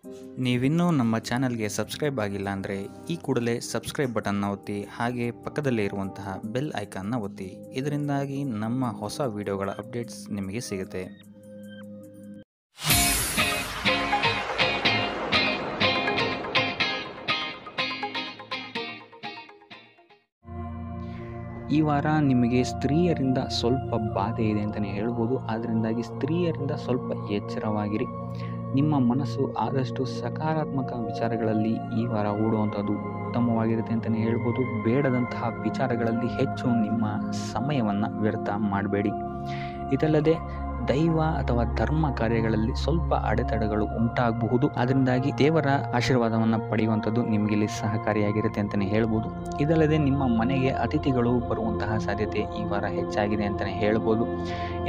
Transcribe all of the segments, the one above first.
ನೀವಿನ್ನೂ ನಮ್ಮ ಚಾನಲ್ಗೆ ಸಬ್ಸ್ಕ್ರೈಬ್ ಆಗಿಲ್ಲ ಅಂದರೆ ಈ ಕೂಡಲೇ ಸಬ್ಸ್ಕ್ರೈಬ್ ಬಟನ್ನ ಒತ್ತಿ, ಹಾಗೆ ಪಕ್ಕದಲ್ಲೇ ಇರುವಂತಹ ಬೆಲ್ ಐಕಾನ್ನ ಒತ್ತಿ. ಇದರಿಂದಾಗಿ ನಮ್ಮ ಹೊಸ ವಿಡಿಯೋಗಳ ಅಪ್ಡೇಟ್ಸ್ ನಿಮಗೆ ಸಿಗುತ್ತೆ. ಈ ವಾರ ನಿಮಗೆ ಸ್ತ್ರೀಯರಿಂದ ಸ್ವಲ್ಪ ಬಾಧೆ ಇದೆ ಅಂತಲೇ ಹೇಳ್ಬೋದು. ಅದರಿಂದಾಗಿ ಸ್ತ್ರೀಯರಿಂದ ಸ್ವಲ್ಪ ಎಚ್ಚರವಾಗಿರಿ. ನಿಮ್ಮ ಮನಸ್ಸು ಆದಷ್ಟು ಸಕಾರಾತ್ಮಕ ವಿಚಾರಗಳಲ್ಲಿ ಈ ವಾರ ಹೂಡುವಂಥದ್ದು ಉತ್ತಮವಾಗಿರುತ್ತೆ ಅಂತಲೇ ಹೇಳ್ಬೋದು. ಬೇಡದಂತಹ ವಿಚಾರಗಳಲ್ಲಿ ಹೆಚ್ಚು ನಿಮ್ಮ ಸಮಯವನ್ನು ವ್ಯರ್ಥ ಮಾಡಬೇಡಿ. ಇದಲ್ಲದೆ ದೈವ ಅಥವಾ ಧರ್ಮ ಕಾರ್ಯಗಳಲ್ಲಿ ಸ್ವಲ್ಪ ಅಡೆತಡೆಗಳು ಉಂಟಾಗಬಹುದು. ಅದರಿಂದಾಗಿ ದೇವರ ಆಶೀರ್ವಾದವನ್ನು ಪಡೆಯುವಂಥದ್ದು ನಿಮಗೆ ಇಲ್ಲಿ ಸಹಕಾರಿಯಾಗಿರುತ್ತೆ ಅಂತಲೇ ಹೇಳ್ಬೋದು. ಇದಲ್ಲದೆ ನಿಮ್ಮ ಮನೆಗೆ ಅತಿಥಿಗಳು ಬರುವಂತಹ ಸಾಧ್ಯತೆ ಈ ವಾರ ಹೆಚ್ಚಾಗಿದೆ ಅಂತಲೇ ಹೇಳ್ಬೋದು.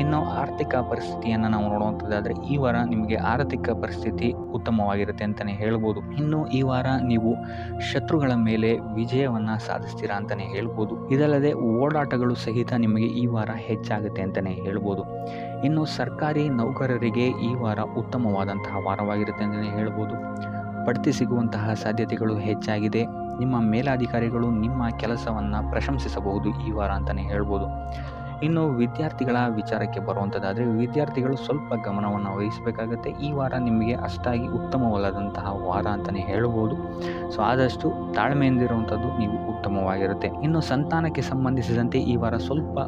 ಇನ್ನು ಆರ್ಥಿಕ ಪರಿಸ್ಥಿತಿಯನ್ನು ನಾವು ನೋಡುವಂಥದ್ದಾದರೆ ಈ ವಾರ ನಿಮಗೆ ಆರ್ಥಿಕ ಪರಿಸ್ಥಿತಿ ಉತ್ತಮವಾಗಿರುತ್ತೆ ಅಂತಲೇ ಹೇಳ್ಬೋದು. ಇನ್ನು ಈ ವಾರ ನೀವು ಶತ್ರುಗಳ ಮೇಲೆ ವಿಜಯವನ್ನು ಸಾಧಿಸ್ತೀರಾ ಅಂತಲೇ ಹೇಳ್ಬೋದು. ಇದಲ್ಲದೆ ಓಡಾಟಗಳು ಸಹಿತ ನಿಮಗೆ ಈ ವಾರ ಹೆಚ್ಚಾಗುತ್ತೆ ಅಂತಲೇ ಹೇಳ್ಬೋದು. ಇನ್ನು ಸರ್ಕಾರಿ ನೌಕರರಿಗೆ ಈ ವಾರ ಉತ್ತಮವಾದಂತಹ ವಾರವಾಗಿರುತ್ತೆ ಅಂತಲೇ ಹೇಳ್ಬೋದು. ಬಡ್ತಿ ಸಿಗುವಂತಹ ಸಾಧ್ಯತೆಗಳು ಹೆಚ್ಚಾಗಿದೆ. ನಿಮ್ಮ ಮೇಲಾಧಿಕಾರಿಗಳು ನಿಮ್ಮ ಕೆಲಸವನ್ನು ಪ್ರಶಂಸಿಸಬಹುದು ಈ ವಾರ ಅಂತಲೇ ಹೇಳ್ಬೋದು. ಇನ್ನು ವಿದ್ಯಾರ್ಥಿಗಳ ವಿಚಾರಕ್ಕೆ ಬರುವಂಥದ್ದಾದರೆ ವಿದ್ಯಾರ್ಥಿಗಳು ಸ್ವಲ್ಪ ಗಮನವನ್ನು ವಹಿಸಬೇಕಾಗತ್ತೆ. ಈ ವಾರ ನಿಮಗೆ ಅಷ್ಟಾಗಿ ಉತ್ತಮವಲ್ಲದಂತಹ ವಾರ ಅಂತಲೇ ಹೇಳ್ಬೋದು. ಸೊ ಆದಷ್ಟು ತಾಳ್ಮೆಯಿಂದಿರುವಂಥದ್ದು ನೀವು ಉತ್ತಮವಾಗಿರುತ್ತೆ. ಇನ್ನು ಸಂತಾನಕ್ಕೆ ಸಂಬಂಧಿಸಿದಂತೆ ಈ ವಾರ ಸ್ವಲ್ಪ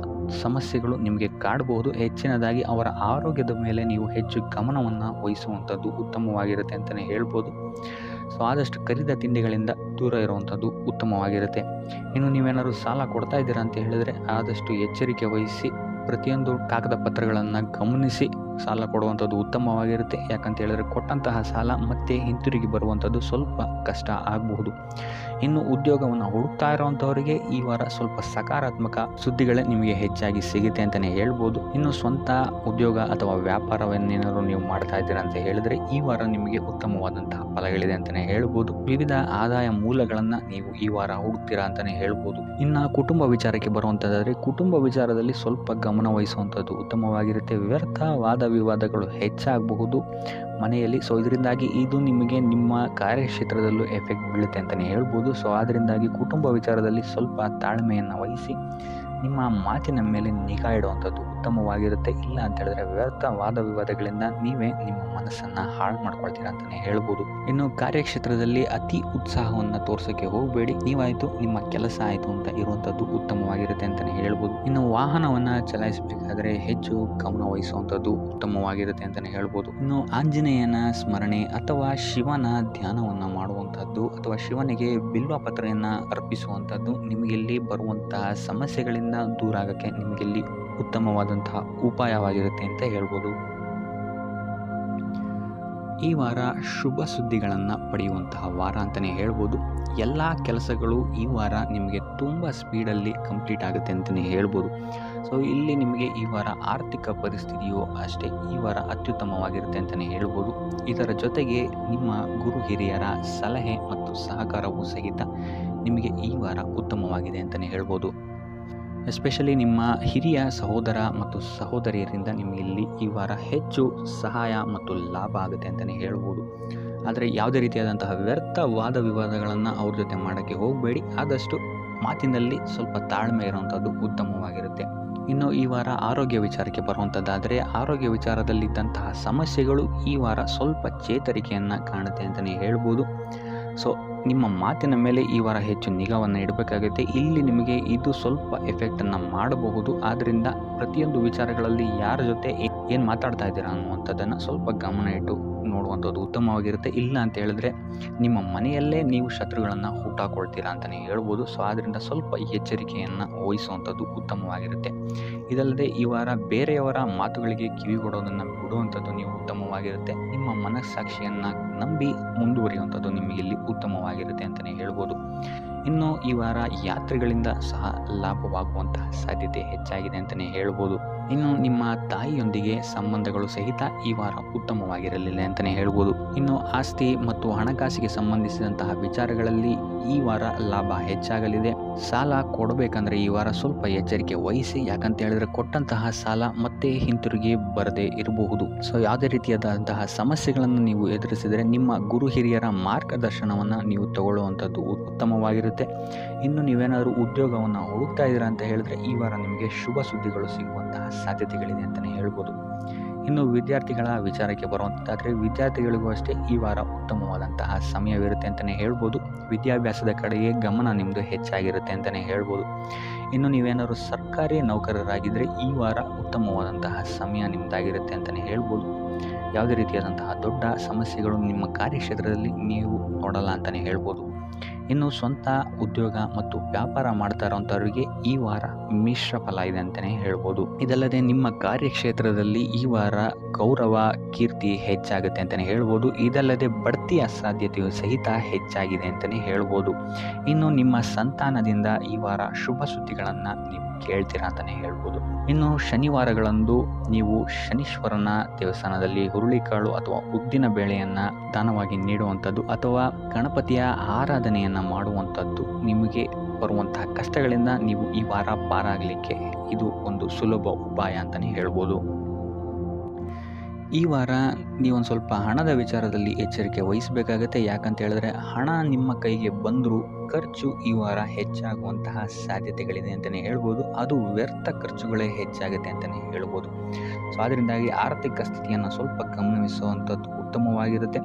ಸಮಸ್ಯೆಗಳು ನಿಮಗೆ ಕಾಡಬಹುದು. ಹೆಚ್ಚಿನದಾಗಿ ಅವರ ಆರೋಗ್ಯದ ಮೇಲೆ ನೀವು ಹೆಚ್ಚು ಗಮನವನ್ನು ವಹಿಸುವಂಥದ್ದು ಉತ್ತಮವಾಗಿರುತ್ತೆ ಅಂತಲೇ ಹೇಳ್ಬೋದು. ಸೊ ಆದಷ್ಟು ಕರಿದ ತಿಂಡಿಗಳಿಂದ ದೂರ ಇರುವಂಥದ್ದು ಉತ್ತಮವಾಗಿರುತ್ತೆ. ಇನ್ನು ನೀವೇನಾದ್ರು ಸಾಲ ಕೊಡ್ತಾ ಇದ್ದೀರಾ ಅಂತ ಹೇಳಿದರೆ ಆದಷ್ಟು ಎಚ್ಚರಿಕೆ ವಹಿಸಿ ಪ್ರತಿಯೊಂದು ಕಾಗದ ಪತ್ರಗಳನ್ನು ಗಮನಿಸಿ ಸಾಲ ಕೊಡುವಂಥದ್ದು ಉತ್ತಮವಾಗಿರುತ್ತೆ. ಯಾಕಂತ ಹೇಳಿದ್ರೆ ಕೊಟ್ಟಂತಹ ಸಾಲ ಮತ್ತೆ ಹಿಂತಿರುಗಿ ಬರುವಂಥದ್ದು ಸ್ವಲ್ಪ ಕಷ್ಟ ಆಗಬಹುದು. ಇನ್ನು ಉದ್ಯೋಗವನ್ನು ಹುಡುಕ್ತಾ ಇರುವಂಥವರಿಗೆ ಈ ವಾರ ಸ್ವಲ್ಪ ಸಕಾರಾತ್ಮಕ ಸುದ್ದಿಗಳೇ ನಿಮಗೆ ಹೆಚ್ಚಾಗಿ ಸಿಗುತ್ತೆ ಅಂತಲೇ ಹೇಳ್ಬೋದು. ಇನ್ನು ಸ್ವಂತ ಉದ್ಯೋಗ ಅಥವಾ ವ್ಯಾಪಾರವನ್ನೇನಾದ್ರು ನೀವು ಮಾಡ್ತಾ ಇದ್ದೀರಾ ಅಂತ ಹೇಳಿದ್ರೆ ಈ ವಾರ ನಿಮಗೆ ಉತ್ತಮವಾದಂತಹ ಫಲಗಳಿದೆ ಅಂತಲೇ ಹೇಳ್ಬೋದು. ವಿವಿಧ ಆದಾಯ ಮೂಲಗಳನ್ನು ನೀವು ಈ ವಾರ ಹುಡುಕ್ತೀರಾ ಅಂತಲೇ ಹೇಳ್ಬೋದು. ಇನ್ನು ಕುಟುಂಬ ವಿಚಾರಕ್ಕೆ ಬರುವಂಥದ್ದಾದರೆ ಕುಟುಂಬ ವಿಚಾರದಲ್ಲಿ ಸ್ವಲ್ಪ ಗಮನ ವಹಿಸುವಂಥದ್ದು ಉತ್ತಮವಾಗಿರುತ್ತೆ. ವ್ಯರ್ಥ ವಾದ ವಿವಾದಗಳು ಹೆಚ್ಚಾಗಬಹುದು ಮನೆಯಲ್ಲಿ. ಸೊ ಇದರಿಂದಾಗಿ ಇದು ನಿಮಗೆ ನಿಮ್ಮ ಕಾರ್ಯಕ್ಷೇತ್ರದಲ್ಲೂ ಎಫೆಕ್ಟ್ ಬೀಳುತ್ತೆ ಅಂತಲೇ ಹೇಳ್ಬೋದು. ಸೊ ಅದರಿಂದಾಗಿ ಕುಟುಂಬ ವಿಚಾರದಲ್ಲಿ ಸ್ವಲ್ಪ ತಾಳ್ಮೆಯನ್ನು ವಹಿಸಿ ನಿಮ್ಮ ಮಾತಿನ ಮೇಲೆ ನಿಗಾ ಇಡುವಂಥದ್ದು ಉತ್ತಮವಾಗಿರುತ್ತೆ. ಇಲ್ಲ ಅಂತ ಹೇಳಿದ್ರೆ ವ್ಯರ್ಥ ವಾದ ವಿವಾದಗಳಿಂದ ನೀವೇ ನಿಮ್ಮ ಮನಸ್ಸನ್ನು ಹಾಳು ಮಾಡ್ಕೊಳ್ತೀರಾ ಅಂತಲೇ ಹೇಳ್ಬೋದು. ಇನ್ನು ಕಾರ್ಯಕ್ಷೇತ್ರದಲ್ಲಿ ಅತಿ ಉತ್ಸಾಹವನ್ನು ತೋರ್ಸೋಕ್ಕೆ ಹೋಗಬೇಡಿ. ನೀವಾಯಿತು ನಿಮ್ಮ ಕೆಲಸ ಆಯಿತು ಅಂತ ಇರುವಂಥದ್ದು ಉತ್ತಮವಾಗಿರುತ್ತೆ ಅಂತಲೇ ಹೇಳ್ಬೋದು. ಇನ್ನು ವಾಹನವನ್ನು ಚಲಾಯಿಸಬೇಕಾದ್ರೆ ಹೆಚ್ಚು ಗಮನ ವಹಿಸುವಂಥದ್ದು ಉತ್ತಮವಾಗಿರುತ್ತೆ ಅಂತಲೇ ಹೇಳ್ಬೋದು. ಇನ್ನು ಆಂಜನೇಯನ ಸ್ಮರಣೆ ಅಥವಾ ಶಿವನ ಧ್ಯಾನವನ್ನು ಮಾಡುವಂಥದ್ದು ಅಥವಾ ಶಿವನಿಗೆ ಬಿಲ್ವ ಪತ್ರೆಯನ್ನು ಅರ್ಪಿಸುವಂಥದ್ದು ನಿಮಗೆಲ್ಲಿ ಬರುವಂತಹ ಸಮಸ್ಯೆಗಳಿಂದ ದೂರ ಆಗೋಕ್ಕೆ ನಿಮಗೆಲ್ಲಿ ಉತ್ತಮವಾದಂತಹ ಉಪಾಯವಾಗಿರುತ್ತೆ ಅಂತ ಹೇಳ್ಬೋದು. ಈ ವಾರ ಶುಭ ಸುದ್ದಿಗಳನ್ನು ಪಡೆಯುವಂತಹ ವಾರ ಅಂತಲೇ ಹೇಳ್ಬೋದು. ಎಲ್ಲ ಕೆಲಸಗಳು ಈ ವಾರ ನಿಮಗೆ ತುಂಬ ಸ್ಪೀಡಲ್ಲಿ ಕಂಪ್ಲೀಟ್ ಆಗುತ್ತೆ ಅಂತಲೇ ಹೇಳ್ಬೋದು. ಸೊ ಇಲ್ಲಿ ನಿಮಗೆ ಈ ವಾರ ಆರ್ಥಿಕ ಪರಿಸ್ಥಿತಿಯು ಅಷ್ಟೇ ಈ ವಾರ ಅತ್ಯುತ್ತಮವಾಗಿರುತ್ತೆ ಅಂತಲೇ ಹೇಳ್ಬೋದು. ಇದರ ಜೊತೆಗೆ ನಿಮ್ಮ ಗುರು ಹಿರಿಯರ ಸಲಹೆ ಮತ್ತು ಸಹಕಾರವೂ ಸಹಿತ ನಿಮಗೆ ಈ ವಾರ ಉತ್ತಮವಾಗಿದೆ ಅಂತಲೇ ಹೇಳ್ಬೋದು. ಎಸ್ಪೆಷಲಿ ನಿಮ್ಮ ಹಿರಿಯ ಸಹೋದರ ಮತ್ತು ಸಹೋದರಿಯರಿಂದ ನಿಮಗೆ ಇಲ್ಲಿ ಈ ವಾರ ಹೆಚ್ಚು ಸಹಾಯ ಮತ್ತು ಲಾಭ ಆಗುತ್ತೆ ಅಂತಲೇ ಹೇಳ್ಬೋದು. ಆದರೆ ಯಾವುದೇ ರೀತಿಯಾದಂತಹ ವ್ಯರ್ಥ ವಾದ ವಿವಾದಗಳನ್ನು ಅವ್ರ ಜೊತೆ ಮಾಡೋಕ್ಕೆ ಹೋಗಬೇಡಿ. ಆದಷ್ಟು ಮಾತಿನಲ್ಲಿ ಸ್ವಲ್ಪ ತಾಳ್ಮೆ ಇರುವಂಥದ್ದು ಉತ್ತಮವಾಗಿರುತ್ತೆ. ಇನ್ನು ಈ ವಾರ ಆರೋಗ್ಯ ವಿಚಾರಕ್ಕೆ ಬರುವಂಥದ್ದಾದರೆ ಆರೋಗ್ಯ ವಿಚಾರದಲ್ಲಿದ್ದಂತಹ ಸಮಸ್ಯೆಗಳು ಈ ವಾರ ಸ್ವಲ್ಪ ಚೇತರಿಕೆಯನ್ನು ಕಾಣುತ್ತೆ ಅಂತಲೇ ಹೇಳ್ಬೋದು. ಸೊ ನಿಮ್ಮ ಮಾತಿನ ಮೇಲೆ ಈ ವಾರ ಹೆಚ್ಚು ನಿಗಾವನ್ನು ಇಡಬೇಕಾಗುತ್ತೆ. ಇಲ್ಲಿ ನಿಮಗೆ ಇದು ಸ್ವಲ್ಪ ಎಫೆಕ್ಟನ್ನು ಮಾಡಬಹುದು. ಆದ್ದರಿಂದ ಪ್ರತಿಯೊಂದು ವಿಚಾರಗಳಲ್ಲಿ ಯಾರ ಜೊತೆ ಏನು ಮಾತಾಡ್ತಾ ಇದ್ದೀರಾ ಅನ್ನುವಂಥದ್ದನ್ನು ಸ್ವಲ್ಪ ಗಮನ ಇಟ್ಟು ನೋಡುವಂಥದ್ದು ಉತ್ತಮವಾಗಿರುತ್ತೆ. ಇಲ್ಲ ಅಂತ ಹೇಳಿದ್ರೆ ನಿಮ್ಮ ಮನೆಯಲ್ಲೇ ನೀವು ಶತ್ರುಗಳನ್ನು ಹುಟ್ಟಾಕೊಳ್ತೀರಾ ಅಂತಲೇ ಹೇಳ್ಬೋದು. ಸೊ ಆದ್ದರಿಂದ ಸ್ವಲ್ಪ ಎಚ್ಚರಿಕೆಯನ್ನು ವಹಿಸುವಂಥದ್ದು ಉತ್ತಮವಾಗಿರುತ್ತೆ. ಇದಲ್ಲದೆ ಈ ವಾರ ಬೇರೆಯವರ ಮಾತುಗಳಿಗೆ ಕಿವಿಗೊಡೋದನ್ನು ಬಿಡುವಂಥದ್ದು ನೀವು ಉತ್ತಮವಾಗಿರುತ್ತೆ. ನಿಮ್ಮ ಮನಸ್ಸಾಕ್ಷಿಯನ್ನು ನಂಬಿ ಮುಂದುವರಿಯುವಂಥದ್ದು ನಿಮಗೆ ಇಲ್ಲಿ ಉತ್ತಮವಾಗಿರುತ್ತೆ ಅಂತಲೇ ಹೇಳ್ಬೋದು. ಇನ್ನು ಈ ವಾರ ಯಾತ್ರೆಗಳಿಂದ ಸಹ ಲಾಭವಾಗುವಂತಹ ಸಾಧ್ಯತೆ ಹೆಚ್ಚಾಗಿದೆ ಅಂತಲೇ ಹೇಳ್ಬೋದು. ಇನ್ನು ನಿಮ್ಮ ತಾಯಿಯೊಂದಿಗೆ ಸಂಬಂಧಗಳು ಸಹಿತ ಈ ವಾರ ಉತ್ತಮವಾಗಿರಲಿಲ್ಲ ಅಂತಲೇ ಹೇಳ್ಬೋದು. ಇನ್ನು ಆಸ್ತಿ ಮತ್ತು ಹಣಕಾಸಿಗೆ ಸಂಬಂಧಿಸಿದಂತಹ ವಿಚಾರಗಳಲ್ಲಿ ಈ ವಾರ ಲಾಭ ಹೆಚ್ಚಾಗಲಿದೆ. ಸಾಲ ಕೊಡಬೇಕಂದ್ರೆ ಈ ವಾರ ಸ್ವಲ್ಪ ಎಚ್ಚರಿಕೆ ವಹಿಸಿ, ಯಾಕಂತ ಹೇಳಿದ್ರೆ ಕೊಟ್ಟಂತಹ ಸಾಲ ಮತ್ತೆ ಹಿಂತಿರುಗಿ ಬರದೇ ಇರಬಹುದು. ಸೊ ಯಾವುದೇ ರೀತಿಯಾದಂತಹ ಸಮಸ್ಯೆಗಳನ್ನು ನೀವು ಎದುರಿಸಿದರೆ ನಿಮ್ಮ ಗುರು ಹಿರಿಯರ ಮಾರ್ಗದರ್ಶನವನ್ನು ನೀವು ತಗೊಳ್ಳುವಂಥದ್ದು ಉತ್ತಮವಾಗಿರುತ್ತೆ. ಇನ್ನು ನೀವೇನಾದರೂ ಉದ್ಯೋಗವನ್ನು ಹುಡುಕ್ತಾ ಇದ್ದೀರಾ ಅಂತ ಹೇಳಿದ್ರೆ ಈ ವಾರ ನಿಮಗೆ ಶುಭ ಸುದ್ದಿಗಳು ಸಿಗುವಂತಹ ಸಾಧ್ಯತೆಗಳಿದೆ ಅಂತಲೇ ಹೇಳ್ಬೋದು. ಇನ್ನು ವಿದ್ಯಾರ್ಥಿಗಳ ವಿಚಾರಕ್ಕೆ ಬರುವಂಥದ್ದಾದರೆ ವಿದ್ಯಾರ್ಥಿಗಳಿಗೂ ಅಷ್ಟೇ ಈ ವಾರ ಉತ್ತಮವಾದಂತಹ ಸಮಯವಿರುತ್ತೆ ಅಂತಲೇ ಹೇಳ್ಬೋದು. ವಿದ್ಯಾಭ್ಯಾಸದ ಕಡೆಗೆ ಗಮನ ನಿಮ್ಮದು ಹೆಚ್ಚಾಗಿರುತ್ತೆ ಅಂತಲೇ ಹೇಳ್ಬೋದು. ಇನ್ನು ನೀವೇನಾದರೂ ಸರ್ಕಾರಿ ನೌಕರರಾಗಿದ್ದರೆ ಈ ವಾರ ಉತ್ತಮವಾದಂತಹ ಸಮಯ ನಿಮ್ಮದಾಗಿರುತ್ತೆ ಅಂತಲೇ ಹೇಳ್ಬೋದು. ಯಾವುದೇ ರೀತಿಯಾದಂತಹ ದೊಡ್ಡ ಸಮಸ್ಯೆಗಳು ನಿಮ್ಮ ಕಾರ್ಯಕ್ಷೇತ್ರದಲ್ಲಿ ನೀವು ನೋಡಲ್ಲ ಅಂತಲೇ ಹೇಳ್ಬೋದು. ಇನ್ನು ಸ್ವಂತ ಉದ್ಯೋಗ ಮತ್ತು ವ್ಯಾಪಾರ ಮಾಡ್ತಾ ಇರೋಂಥವ್ರಿಗೆ ಈ ವಾರ ಮಿಶ್ರ ಫಲ ಇದೆ ಅಂತಲೇ ಹೇಳ್ಬೋದು. ಇದಲ್ಲದೆ ನಿಮ್ಮ ಕಾರ್ಯಕ್ಷೇತ್ರದಲ್ಲಿ ಈ ವಾರ ಗೌರವ ಕೀರ್ತಿ ಹೆಚ್ಚಾಗುತ್ತೆ ಅಂತಲೇ ಹೇಳ್ಬೋದು. ಇದಲ್ಲದೆ ಬಡ್ತಿಯ ಸಾಧ್ಯತೆಯು ಸಹಿತ ಹೆಚ್ಚಾಗಿದೆ ಅಂತಲೇ ಹೇಳ್ಬೋದು. ಇನ್ನು ನಿಮ್ಮ ಸಂತಾನದಿಂದ ಈ ವಾರ ಶುಭ ಸುದ್ದಿಗಳನ್ನು ನೀವು ಕೇಳ್ತೀರಾ ಅಂತಲೇ ಹೇಳ್ಬೋದು. ಇನ್ನು ಶನಿವಾರಗಳಂದು ನೀವು ಶನೀಶ್ವರನ ದೇವಸ್ಥಾನದಲ್ಲಿ ಹುರುಳಿಕಾಳು ಅಥವಾ ಉದ್ದಿನ ಬೇಳೆಯನ್ನು ದಾನವಾಗಿ ನೀಡುವಂಥದ್ದು ಅಥವಾ ಗಣಪತಿಯ ಆರಾಧನೆಯನ್ನು ಮಾಡುವಂಥದ್ದು ನಿಮಗೆ ಬರುವಂತಹ ಕಷ್ಟಗಳಿಂದ ನೀವು ಈ ವಾರ ಪಾರಾಗಲಿಕ್ಕೆ ಇದು ಒಂದು ಸುಲಭ ಉಪಾಯ ಅಂತಲೇ ಹೇಳ್ಬೋದು. ಈ ವಾರ ನೀವೊಂದು ಸ್ವಲ್ಪ ಹಣದ ವಿಚಾರದಲ್ಲಿ ಎಚ್ಚರಿಕೆ ವಹಿಸಬೇಕಾಗತ್ತೆ. ಯಾಕಂತ ಹೇಳಿದ್ರೆ ಹಣ ನಿಮ್ಮ ಕೈಗೆ ಬಂದರೂ ಖರ್ಚು ಈ ವಾರ ಹೆಚ್ಚಾಗುವಂತಹ ಸಾಧ್ಯತೆಗಳಿದೆ ಅಂತಲೇ ಹೇಳ್ಬೋದು. ಅದು ವ್ಯರ್ಥ ಖರ್ಚುಗಳೇ ಹೆಚ್ಚಾಗುತ್ತೆ ಅಂತಲೇ ಹೇಳ್ಬೋದು. ಸೊ ಅದರಿಂದಾಗಿ ಆರ್ಥಿಕ ಸ್ಥಿತಿಯನ್ನು ಸ್ವಲ್ಪ ಗಮನಿಸುವಂಥದ್ದು ಉತ್ತಮವಾಗಿರುತ್ತೆ.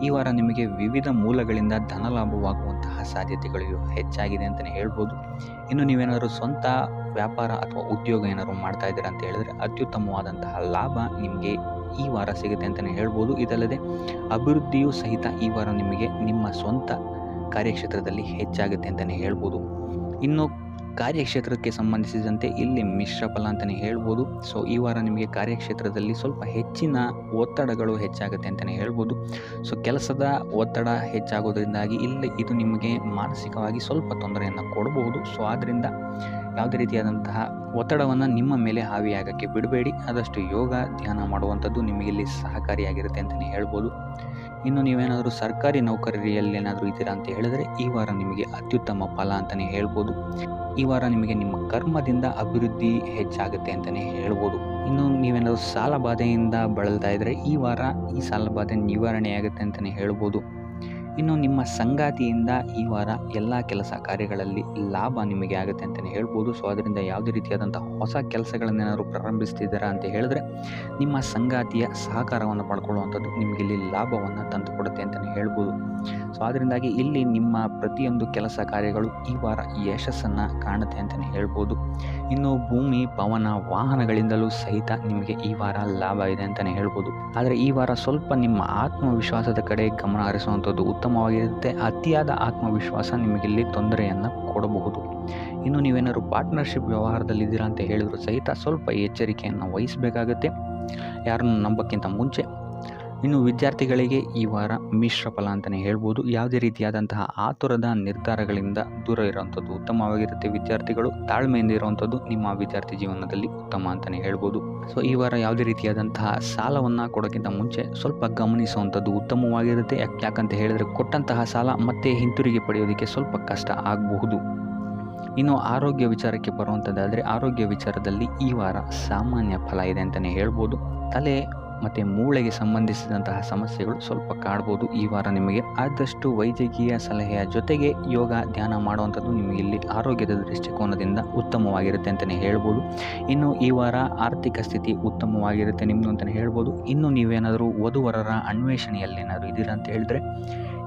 ಈ ವಾರ ನಿಮಗೆ ವಿವಿಧ ಮೂಲಗಳಿಂದ ಧನ ಲಾಭವಾಗುವಂತಹ ಸಾಧ್ಯತೆಗಳು ಹೆಚ್ಚಾಗಿದೆ ಅಂತಲೇ ಹೇಳ್ಬೋದು. ಇನ್ನು ನೀವೇನಾದರೂ ಸ್ವಂತ ವ್ಯಾಪಾರ ಅಥವಾ ಉದ್ಯೋಗ ಏನಾದರೂ ಮಾಡ್ತಾ ಇದ್ದೀರಾ ಅಂತ ಹೇಳಿದ್ರೆ ಅತ್ಯುತ್ತಮವಾದಂತಹ ಲಾಭ ನಿಮಗೆ ಈ ವಾರ ಸಿಗುತ್ತೆ ಅಂತಲೇ ಹೇಳ್ಬೋದು. ಇದಲ್ಲದೆ ಅಭಿವೃದ್ಧಿಯೂ ಸಹಿತ ಈ ವಾರ ನಿಮಗೆ ನಿಮ್ಮ ಸ್ವಂತ ಕಾರ್ಯಕ್ಷೇತ್ರದಲ್ಲಿ ಹೆಚ್ಚಾಗುತ್ತೆ ಅಂತಲೇ ಹೇಳ್ಬೋದು. ಇನ್ನು ಕಾರ್ಯಕ್ಷೇತ್ರಕ್ಕೆ ಸಂಬಂಧಿಸಿದಂತೆ ಇಲ್ಲಿ ಮಿಶ್ರ ಫಲ ಅಂತಲೇ ಹೇಳ್ಬೋದು. ಸೊ ಈ ವಾರ ನಿಮಗೆ ಕಾರ್ಯಕ್ಷೇತ್ರದಲ್ಲಿ ಸ್ವಲ್ಪ ಹೆಚ್ಚಿನ ಒತ್ತಡಗಳು ಹೆಚ್ಚಾಗುತ್ತೆ ಅಂತಲೇ ಹೇಳ್ಬೋದು. ಸೊ ಕೆಲಸದ ಒತ್ತಡ ಹೆಚ್ಚಾಗೋದ್ರಿಂದಾಗಿ ಇಲ್ಲಿ ಇದು ನಿಮಗೆ ಮಾನಸಿಕವಾಗಿ ಸ್ವಲ್ಪ ತೊಂದರೆಯನ್ನು ಕೊಡಬಹುದು. ಸೊ ಆದ್ದರಿಂದ ಯಾವುದೇ ರೀತಿಯಾದಂತಹ ಒತ್ತಡವನ್ನು ನಿಮ್ಮ ಮೇಲೆ ಹಾವಿಯಾಗಕ್ಕೆ ಬಿಡಬೇಡಿ. ಆದಷ್ಟು ಯೋಗ ಧ್ಯಾನ ಮಾಡುವಂಥದ್ದು ನಿಮಗೆ ಇಲ್ಲಿ ಸಹಕಾರಿಯಾಗಿರುತ್ತೆ ಅಂತಲೇ ಹೇಳ್ಬೋದು. ಇನ್ನು ನೀವೇನಾದರೂ ಸರ್ಕಾರಿ ನೌಕರಿಯಲ್ಲಿ ಏನಾದರೂ ಇದ್ದೀರಾ ಅಂತ ಹೇಳಿದರೆ ಈ ವಾರ ನಿಮಗೆ ಅತ್ಯುತ್ತಮ ಫಲ ಅಂತಲೇ ಹೇಳ್ಬೋದು. ಈ ವಾರ ನಿಮಗೆ ನಿಮ್ಮ ಕರ್ಮದಿಂದ ಅಭಿವೃದ್ಧಿ ಹೆಚ್ಚಾಗುತ್ತೆ ಅಂತಲೇ ಹೇಳ್ಬೋದು. ಇನ್ನು ನೀವೇನಾದರೂ ಸಾಲ ಬಾಧೆಯಿಂದ ಬಳಲ್ತಾ ಇದ್ದರೆ ಈ ವಾರ ಈ ಸಾಲ ಬಾಧೆ ನಿವಾರಣೆಯಾಗುತ್ತೆ ಅಂತಲೇ ಹೇಳ್ಬೋದು. ಇನ್ನು ನಿಮ್ಮ ಸಂಗಾತಿಯಿಂದ ಈ ವಾರ ಎಲ್ಲ ಕೆಲಸ ಕಾರ್ಯಗಳಲ್ಲಿ ಲಾಭ ನಿಮಗೆ ಆಗುತ್ತೆ ಅಂತಲೇ ಹೇಳ್ಬೋದು. ಸೊ ಅದರಿಂದ ಯಾವುದೇ ರೀತಿಯಾದಂಥ ಹೊಸ ಕೆಲಸಗಳನ್ನೇನಾದರೂ ಪ್ರಾರಂಭಿಸ್ತಿದ್ದೀರಾ ಅಂತ ಹೇಳಿದ್ರೆ ನಿಮ್ಮ ಸಂಗಾತಿಯ ಸಹಕಾರವನ್ನು ಪಡ್ಕೊಳ್ಳುವಂಥದ್ದು ನಿಮಗೆ ಇಲ್ಲಿ ಲಾಭವನ್ನು ತಂದುಕೊಡುತ್ತೆ ಅಂತಲೇ ಹೇಳ್ಬೋದು. ಸೊ ಅದರಿಂದಾಗಿ ಇಲ್ಲಿ ನಿಮ್ಮ ಪ್ರತಿಯೊಂದು ಕೆಲಸ ಕಾರ್ಯಗಳು ಈ ವಾರ ಯಶಸ್ಸನ್ನು ಕಾಣುತ್ತೆ ಅಂತಲೇ ಹೇಳ್ಬೋದು. ಇನ್ನು ಭೂಮಿ ಪವನ ವಾಹನಗಳಿಂದಲೂ ಸಹಿತ ನಿಮಗೆ ಈ ವಾರ ಲಾಭ ಇದೆ ಅಂತಲೇ ಹೇಳ್ಬೋದು. ಆದರೆ ಈ ವಾರ ಸ್ವಲ್ಪ ನಿಮ್ಮ ಆತ್ಮವಿಶ್ವಾಸದ ಕಡೆ ಗಮನ ಹರಿಸುವಂಥದ್ದು ಉತ್ತಮವಾಗಿರುತ್ತೆ. ಅತಿಯಾದ ಆತ್ಮವಿಶ್ವಾಸ ನಿಮಗಿಲ್ಲಿ ತೊಂದರೆಯನ್ನು ಕೊಡಬಹುದು. ಇನ್ನು ನೀವೇನಾದ್ರು ಪಾರ್ಟ್ನರ್ಶಿಪ್ ವ್ಯವಹಾರದಲ್ಲಿದ್ದೀರಾ ಅಂತ ಹೇಳಿದ್ರು ಸಹಿತ ಸ್ವಲ್ಪ ಎಚ್ಚರಿಕೆಯನ್ನು ವಹಿಸಬೇಕಾಗತ್ತೆ ಯಾರನ್ನು ನಂಬಕ್ಕಿಂತ ಮುಂಚೆ. ಇನ್ನು ವಿದ್ಯಾರ್ಥಿಗಳಿಗೆ ಈ ವಾರ ಮಿಶ್ರ ಫಲ ಅಂತಲೇ ಹೇಳ್ಬೋದು. ಯಾವುದೇ ರೀತಿಯಾದಂತಹ ಆತುರದ ನಿರ್ಧಾರಗಳಿಂದ ದೂರ ಇರುವಂಥದ್ದು ಉತ್ತಮವಾಗಿರುತ್ತೆ. ವಿದ್ಯಾರ್ಥಿಗಳು ತಾಳ್ಮೆಯಿಂದ ಇರುವಂಥದ್ದು ನಿಮ್ಮ ವಿದ್ಯಾರ್ಥಿ ಜೀವನದಲ್ಲಿ ಉತ್ತಮ ಅಂತಲೇ ಹೇಳ್ಬೋದು. ಸೊ ಈ ವಾರ ಯಾವುದೇ ರೀತಿಯಾದಂತಹ ಸಾಲವನ್ನು ಕೊಡೋಕ್ಕಿಂತ ಮುಂಚೆ ಸ್ವಲ್ಪ ಗಮನಿಸುವಂಥದ್ದು ಉತ್ತಮವಾಗಿರುತ್ತೆ. ಯಾಕಂತ ಹೇಳಿದರೆ ಕೊಟ್ಟಂತಹ ಸಾಲ ಮತ್ತೆ ಹಿಂತಿರುಗಿ ಪಡೆಯೋದಕ್ಕೆ ಸ್ವಲ್ಪ ಕಷ್ಟ ಆಗಬಹುದು. ಇನ್ನು ಆರೋಗ್ಯ ವಿಚಾರಕ್ಕೆ ಬರುವಂಥದ್ದಾದರೆ ಆರೋಗ್ಯ ವಿಚಾರದಲ್ಲಿ ಈ ವಾರ ಸಾಮಾನ್ಯ ಫಲ ಇದೆ ಅಂತಲೇ ಹೇಳ್ಬೋದು. ತಲೆ ಮತ್ತು ಮೂಳೆಗೆ ಸಂಬಂಧಿಸಿದಂತಹ ಸಮಸ್ಯೆಗಳು ಸ್ವಲ್ಪ ಕಾಡ್ಬೋದು ಈ ವಾರ ನಿಮಗೆ. ಆದಷ್ಟು ವೈದ್ಯಕೀಯ ಸಲಹೆಯ ಜೊತೆಗೆ ಯೋಗ ಧ್ಯಾನ ಮಾಡುವಂಥದ್ದು ನಿಮಗೆ ಇಲ್ಲಿ ಆರೋಗ್ಯದ ದೃಷ್ಟಿಕೋನದಿಂದ ಉತ್ತಮವಾಗಿರುತ್ತೆ ಅಂತಲೇ ಹೇಳ್ಬೋದು. ಇನ್ನು ಈ ವಾರ ಆರ್ಥಿಕ ಸ್ಥಿತಿ ಉತ್ತಮವಾಗಿರುತ್ತೆ ನಿಮ್ಮದು ಅಂತಲೇ ಹೇಳ್ಬೋದು. ಇನ್ನು ನೀವೇನಾದರೂ ವಧುವರರ ಅನ್ವೇಷಣೆಯಲ್ಲಿ ಏನಾದರೂ ಇದ್ದೀರಾ ಅಂತ ಹೇಳಿದ್ರೆ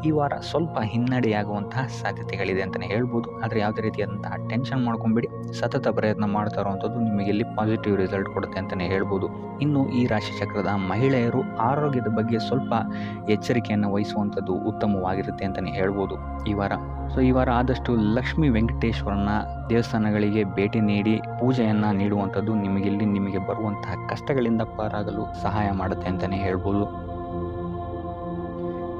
ಈ ವಾರ ಸ್ವಲ್ಪ ಹಿನ್ನಡೆಯಾಗುವಂತಹ ಸಾಧ್ಯತೆಗಳಿದೆ ಅಂತಲೇ ಹೇಳ್ಬೋದು. ಆದರೆ ಯಾವುದೇ ರೀತಿಯಾದಂತಹ ಟೆನ್ಷನ್ ಮಾಡ್ಕೊಂಬೇಡಿ. ಸತತ ಪ್ರಯತ್ನ ಮಾಡ್ತಾ ಇರುವಂಥದ್ದು ನಿಮಗೆ ಇಲ್ಲಿ ಪಾಸಿಟಿವ್ ರಿಸಲ್ಟ್ ಕೊಡುತ್ತೆ ಅಂತಲೇ ಹೇಳ್ಬೋದು. ಇನ್ನು ಈ ರಾಶಿ ಚಕ್ರದ ಮಹಿಳೆಯರು ಆರೋಗ್ಯದ ಬಗ್ಗೆ ಸ್ವಲ್ಪ ಎಚ್ಚರಿಕೆಯನ್ನು ವಹಿಸುವಂಥದ್ದು ಉತ್ತಮವಾಗಿರುತ್ತೆ ಅಂತಲೇ ಹೇಳ್ಬೋದು ಈ ವಾರ. ಸೊ ಈ ವಾರ ಆದಷ್ಟು ಲಕ್ಷ್ಮೀ ವೆಂಕಟೇಶ್ವರನ ದೇವಸ್ಥಾನಗಳಿಗೆ ಭೇಟಿ ನೀಡಿ ಪೂಜೆಯನ್ನು ನೀಡುವಂಥದ್ದು ನಿಮಗೆ ಬರುವಂತಹ ಕಷ್ಟಗಳಿಂದ ಪಾರಾಗಲು ಸಹಾಯ ಮಾಡುತ್ತೆ ಅಂತಲೇ ಹೇಳ್ಬೋದು.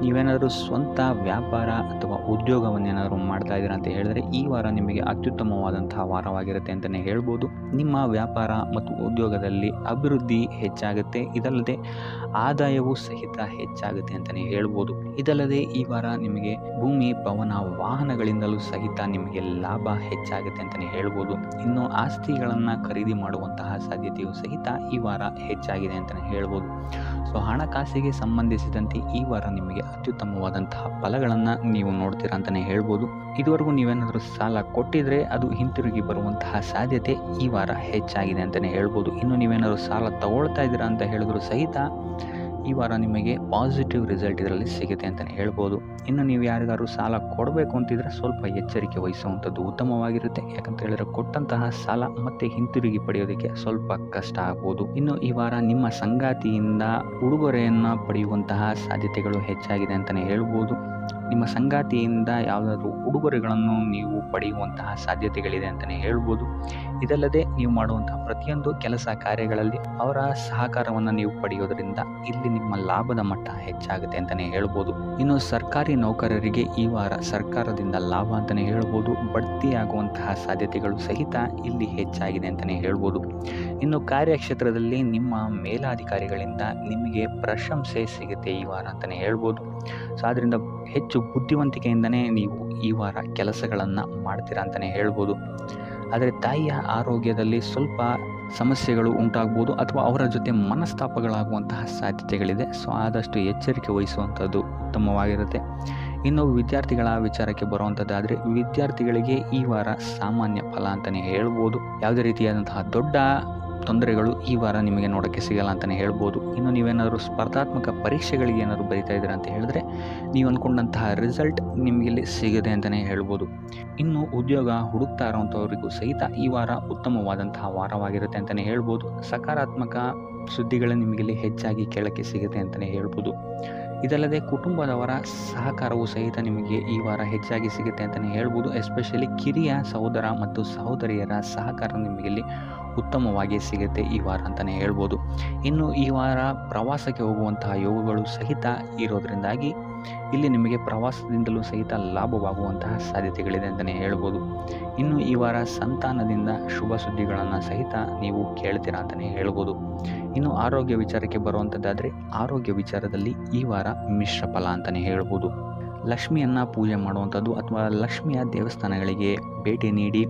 ನೀವೇನಾದರೂ ಸ್ವಂತ ವ್ಯಾಪಾರ ಅಥವಾ ಉದ್ಯೋಗವನ್ನೇನಾದರೂ ಮಾಡ್ತಾ ಇದ್ದೀರಾ ಅಂತ ಹೇಳಿದ್ರೆ ಈ ವಾರ ನಿಮಗೆ ಅತ್ಯುತ್ತಮವಾದಂತಹ ವಾರವಾಗಿರುತ್ತೆ ಅಂತಲೇ ಹೇಳ್ಬೋದು. ನಿಮ್ಮ ವ್ಯಾಪಾರ ಮತ್ತು ಉದ್ಯೋಗದಲ್ಲಿ ಅಭಿವೃದ್ಧಿ ಹೆಚ್ಚಾಗುತ್ತೆ. ಇದಲ್ಲದೆ ಆದಾಯವೂ ಸಹಿತ ಹೆಚ್ಚಾಗುತ್ತೆ ಅಂತಲೇ ಹೇಳ್ಬೋದು. ಇದಲ್ಲದೆ ಈ ವಾರ ನಿಮಗೆ ಭೂಮಿ, ಭವನ, ವಾಹನಗಳಿಂದಲೂ ಸಹಿತ ನಿಮಗೆ ಲಾಭ ಹೆಚ್ಚಾಗುತ್ತೆ ಅಂತಲೇ ಹೇಳ್ಬೋದು. ಇನ್ನು ಆಸ್ತಿಗಳನ್ನು ಖರೀದಿ ಮಾಡುವಂತಹ ಸಾಧ್ಯತೆಯೂ ಸಹಿತ ಈ ವಾರ ಹೆಚ್ಚಾಗಿದೆ ಅಂತಲೇ ಹೇಳ್ಬೋದು. ಸೊ ಹಣಕಾಸಿಗೆ ಸಂಬಂಧಿಸಿದಂತೆ ಈ ವಾರ ನಿಮಗೆ ಅತ್ಯುತ್ತಮವಾದಂತಹ ಫಲಗಳನ್ನು ನೀವು ನೋಡ್ತೀರಾ ಅಂತಲೇ ಹೇಳ್ಬೋದು. ಇದುವರೆಗೂ ನೀವೇನಾದರೂ ಸಾಲ ಕೊಟ್ಟಿದ್ರೆ ಅದು ಹಿಂತಿರುಗಿ ಬರುವಂತಹ ಸಾಧ್ಯತೆ ಈ ವಾರ ಹೆಚ್ಚಾಗಿದೆ ಅಂತಲೇ ಹೇಳ್ಬೋದು. ಇನ್ನು ನೀವೇನಾದರೂ ಸಾಲ ತಗೊಳ್ತಾ ಇದ್ದೀರಾ ಅಂತ ಹೇಳಿದ್ರು ಸಹಿತ ಈ ವಾರ ನಿಮಗೆ ಪಾಸಿಟಿವ್ ರಿಸಲ್ಟ್ ಇದರಲ್ಲಿ ಸಿಗುತ್ತೆ ಅಂತಲೇ ಹೇಳ್ಬೋದು. ಇನ್ನು ನೀವು ಯಾರಿಗಾದ್ರು ಸಾಲ ಕೊಡಬೇಕು ಅಂತಿದ್ರೆ ಸ್ವಲ್ಪ ಎಚ್ಚರಿಕೆ ವಹಿಸುವಂಥದ್ದು ಉತ್ತಮವಾಗಿರುತ್ತೆ. ಯಾಕಂತ ಹೇಳಿದ್ರೆ ಕೊಟ್ಟಂತಹ ಸಾಲ ಮತ್ತೆ ಹಿಂತಿರುಗಿ ಪಡೆಯೋದಕ್ಕೆ ಸ್ವಲ್ಪ ಕಷ್ಟ ಆಗ್ಬೋದು. ಇನ್ನು ಈ ವಾರ ನಿಮ್ಮ ಸಂಗಾತಿಯಿಂದ ಉಡುಗೊರೆಯನ್ನು ಪಡೆಯುವಂತಹ ಸಾಧ್ಯತೆಗಳು ಹೆಚ್ಚಾಗಿದೆ ಅಂತಲೇ ಹೇಳ್ಬೋದು. ನಿಮ್ಮ ಸಂಗಾತಿಯಿಂದ ಯಾವುದಾದ್ರೂ ಉಡುಗೊರೆಗಳನ್ನು ನೀವು ಪಡೆಯುವಂತಹ ಸಾಧ್ಯತೆಗಳಿದೆ ಅಂತಲೇ ಹೇಳ್ಬೋದು. ಇದಲ್ಲದೆ ನೀವು ಮಾಡುವಂತಹ ಪ್ರತಿಯೊಂದು ಕೆಲಸ ಕಾರ್ಯಗಳಲ್ಲಿ ಅವರ ಸಹಕಾರವನ್ನು ನೀವು ಪಡೆಯೋದ್ರಿಂದ ಇಲ್ಲಿ ನಿಮ್ಮ ಲಾಭದ ಮಟ್ಟ ಹೆಚ್ಚಾಗುತ್ತೆ ಅಂತಲೇ ಹೇಳ್ಬೋದು. ಇನ್ನು ಸರ್ಕಾರಿ ನೌಕರರಿಗೆ ಈ ವಾರ ಸರ್ಕಾರದಿಂದ ಲಾಭ ಅಂತಲೇ ಹೇಳ್ಬೋದು. ಬಡ್ತಿಯಾಗುವಂತಹ ಸಾಧ್ಯತೆಗಳು ಸಹಿತ ಇಲ್ಲಿ ಹೆಚ್ಚಾಗಿದೆ ಅಂತಲೇ ಹೇಳ್ಬೋದು. ಇನ್ನು ಕಾರ್ಯಕ್ಷೇತ್ರದಲ್ಲಿ ನಿಮ್ಮ ಮೇಲಾಧಿಕಾರಿಗಳಿಂದ ನಿಮಗೆ ಪ್ರಶಂಸೆ ಸಿಗುತ್ತೆ ಈ ವಾರ ಅಂತಲೇ ಹೇಳ್ಬೋದು. ಸೊ ಆದ್ದರಿಂದ ಹೆಚ್ಚು ಬುದ್ಧಿವಂತಿಕೆಯಿಂದನೇ ನೀವು ಈ ವಾರ ಕೆಲಸಗಳನ್ನು ಮಾಡ್ತೀರಾ ಅಂತಲೇ ಹೇಳ್ಬೋದು. ಆದರೆ ತಾಯಿಯ ಆರೋಗ್ಯದಲ್ಲಿ ಸ್ವಲ್ಪ ಸಮಸ್ಯೆಗಳು ಉಂಟಾಗ್ಬೋದು ಅಥವಾ ಅವರ ಜೊತೆ ಮನಸ್ತಾಪಗಳಾಗುವಂತಹ ಸಾಧ್ಯತೆಗಳಿದೆ. ಸೊ ಆದಷ್ಟು ಎಚ್ಚರಿಕೆ ವಹಿಸುವಂಥದ್ದು ಉತ್ತಮವಾಗಿರುತ್ತೆ. ಇನ್ನು ವಿದ್ಯಾರ್ಥಿಗಳ ವಿಚಾರಕ್ಕೆ ಬರುವಂಥದ್ದಾದರೆ ವಿದ್ಯಾರ್ಥಿಗಳಿಗೆ ಈ ವಾರ ಸಾಮಾನ್ಯ ಫಲ ಅಂತಲೇ ಹೇಳ್ಬೋದು. ಯಾವುದೇ ರೀತಿಯಾದಂತಹ ದೊಡ್ಡ ತೊಂದರೆಗಳು ಈ ವಾರ ನಿಮಗೆ ನೋಡೋಕ್ಕೆ ಸಿಗಲ್ಲ ಅಂತಲೇ ಹೇಳ್ಬೋದು. ಇನ್ನು ನೀವೇನಾದರೂ ಸ್ಪರ್ಧಾತ್ಮಕ ಪರೀಕ್ಷೆಗಳಿಗೆ ಏನಾದರೂ ಬರೀತಾ ಇದ್ದೀರಾ ಅಂತ ಹೇಳಿದ್ರೆ ನೀವು ಅಂದ್ಕೊಂಡಂತಹ ರಿಸಲ್ಟ್ ನಿಮಗಿಲ್ಲಿ ಸಿಗುತ್ತೆ ಅಂತಲೇ ಹೇಳ್ಬೋದು. ಇನ್ನು ಉದ್ಯೋಗ ಹುಡುಕ್ತಾ ಇರೋವಂಥವ್ರಿಗೂ ಸಹಿತ ಈ ವಾರ ಉತ್ತಮವಾದಂತಹ ವಾರವಾಗಿರುತ್ತೆ ಅಂತಲೇ ಹೇಳ್ಬೋದು. ಸಕಾರಾತ್ಮಕ ಸುದ್ದಿಗಳು ನಿಮಗಿಲ್ಲಿ ಹೆಚ್ಚಾಗಿ ಕೇಳೋಕ್ಕೆ ಸಿಗುತ್ತೆ ಅಂತಲೇ ಹೇಳ್ಬೋದು. ಇದಲ್ಲದೆ ಕುಟುಂಬದವರ ಸಹಕಾರವೂ ಸಹಿತ ನಿಮಗೆ ಈ ವಾರ ಹೆಚ್ಚಾಗಿ ಸಿಗುತ್ತೆ ಅಂತಲೇ ಹೇಳ್ಬೋದು. ಎಸ್ಪೆಷಲಿ ಕಿರಿಯ ಸಹೋದರ ಮತ್ತು ಸಹೋದರಿಯರ ಸಹಕಾರ ನಿಮಗಿಲ್ಲಿ ಉತ್ತಮವಾಗಿ ಸಿಗುತ್ತೆ ಈ ವಾರ ಅಂತಲೇ ಹೇಳ್ಬೋದು. ಇನ್ನು ಈ ವಾರ ಪ್ರವಾಸಕ್ಕೆ ಹೋಗುವಂತಹ ಯೋಗಗಳು ಸಹಿತ ಇರೋದರಿಂದಾಗಿ ಇಲ್ಲಿ ನಿಮಗೆ ಪ್ರವಾಸದಿಂದಲೂ ಸಹಿತ ಲಾಭವಾಗುವಂತಹ ಸಾಧ್ಯತೆಗಳಿದೆ ಅಂತಲೇ ಹೇಳ್ಬೋದು. ಇನ್ನು ಈ ವಾರ ಸಂತಾನದಿಂದ ಶುಭ ಸುದ್ದಿಗಳನ್ನು ಸಹಿತ ನೀವು ಕೇಳ್ತೀರಾ ಅಂತಲೇ ಹೇಳ್ಬೋದು. ಇನ್ನು ಆರೋಗ್ಯ ವಿಚಾರಕ್ಕೆ ಬರುವಂಥದ್ದಾದರೆ ಆರೋಗ್ಯ ವಿಚಾರದಲ್ಲಿ ಈ ವಾರ ಮಿಶ್ರ ಫಲ ಅಂತಲೇ ಹೇಳ್ಬೋದು. ಲಕ್ಷ್ಮಿಯನ್ನು ಪೂಜೆ ಮಾಡುವಂಥದ್ದು ಅಥವಾ ಲಕ್ಷ್ಮಿಯ ದೇವಸ್ಥಾನಗಳಿಗೆ ಭೇಟಿ ನೀಡಿ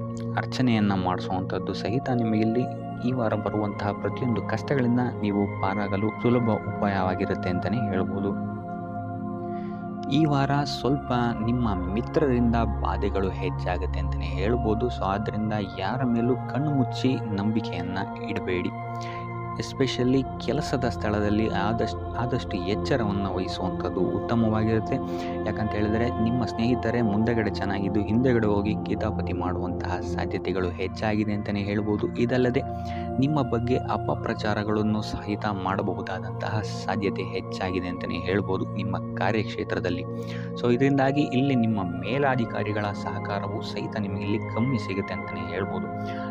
ಅರ್ಚನೆಯನ್ನು ಮಾಡಿಸುವಂಥದ್ದು ಸಹಿತ ನಿಮಗಿಲ್ಲಿ ಈ ವಾರ ಬರುವಂತಹ ಪ್ರತಿಯೊಂದು ಕಷ್ಟಗಳಿಂದ ನೀವು ಪಾರಾಗಲು ಸುಲಭ ಉಪಾಯವಾಗಿರುತ್ತೆ ಅಂತಲೇ ಹೇಳ್ಬೋದು. ಈ ವಾರ ಸ್ವಲ್ಪ ನಿಮ್ಮ ಮಿತ್ರರಿಂದ ಬಾಧೆಗಳು ಹೆಚ್ಚಾಗುತ್ತೆ ಅಂತಲೇ ಹೇಳ್ಬೋದು. ಸೊ ಆದ್ದರಿಂದ ಯಾರ ಮೇಲೂ ಕಣ್ಣು ಮುಚ್ಚಿ ನಂಬಿಕೆಯನ್ನು ಇಡಬೇಡಿ. ಎಸ್ಪೆಷಲಿ ಕೆಲಸದ ಸ್ಥಳದಲ್ಲಿ ಆದಷ್ಟು ಎಚ್ಚರವನ್ನು ವಹಿಸುವಂಥದ್ದು ಉತ್ತಮವಾಗಿರುತ್ತೆ. ಯಾಕಂತ ಹೇಳಿದರೆ ನಿಮ್ಮ ಸ್ನೇಹಿತರೇ ಮುಂದೆಗಡೆ ಚೆನ್ನಾಗಿದ್ದು ಹಿಂದೆಗಡೆ ಹೋಗಿ ಕಿತಾಪತಿ ಮಾಡುವಂತಹ ಸಾಧ್ಯತೆಗಳು ಹೆಚ್ಚಾಗಿದೆ ಅಂತಲೇ ಹೇಳ್ಬೋದು. ಇದಲ್ಲದೆ ನಿಮ್ಮ ಬಗ್ಗೆ ಅಪಪ್ರಚಾರಗಳನ್ನು ಸಹಿತ ಮಾಡಬಹುದಾದಂತಹ ಸಾಧ್ಯತೆ ಹೆಚ್ಚಾಗಿದೆ ಅಂತಲೇ ಹೇಳ್ಬೋದು ನಿಮ್ಮ ಕಾರ್ಯಕ್ಷೇತ್ರದಲ್ಲಿ. ಸೊ ಇದರಿಂದಾಗಿ ಇಲ್ಲಿ ನಿಮ್ಮ ಮೇಲಾಧಿಕಾರಿಗಳ ಸಹಕಾರವು ಸಹಿತ ನಿಮಗೆ ಇಲ್ಲಿ ಕಮ್ಮಿ ಸಿಗುತ್ತೆ ಅಂತಲೇ ಹೇಳ್ಬೋದು.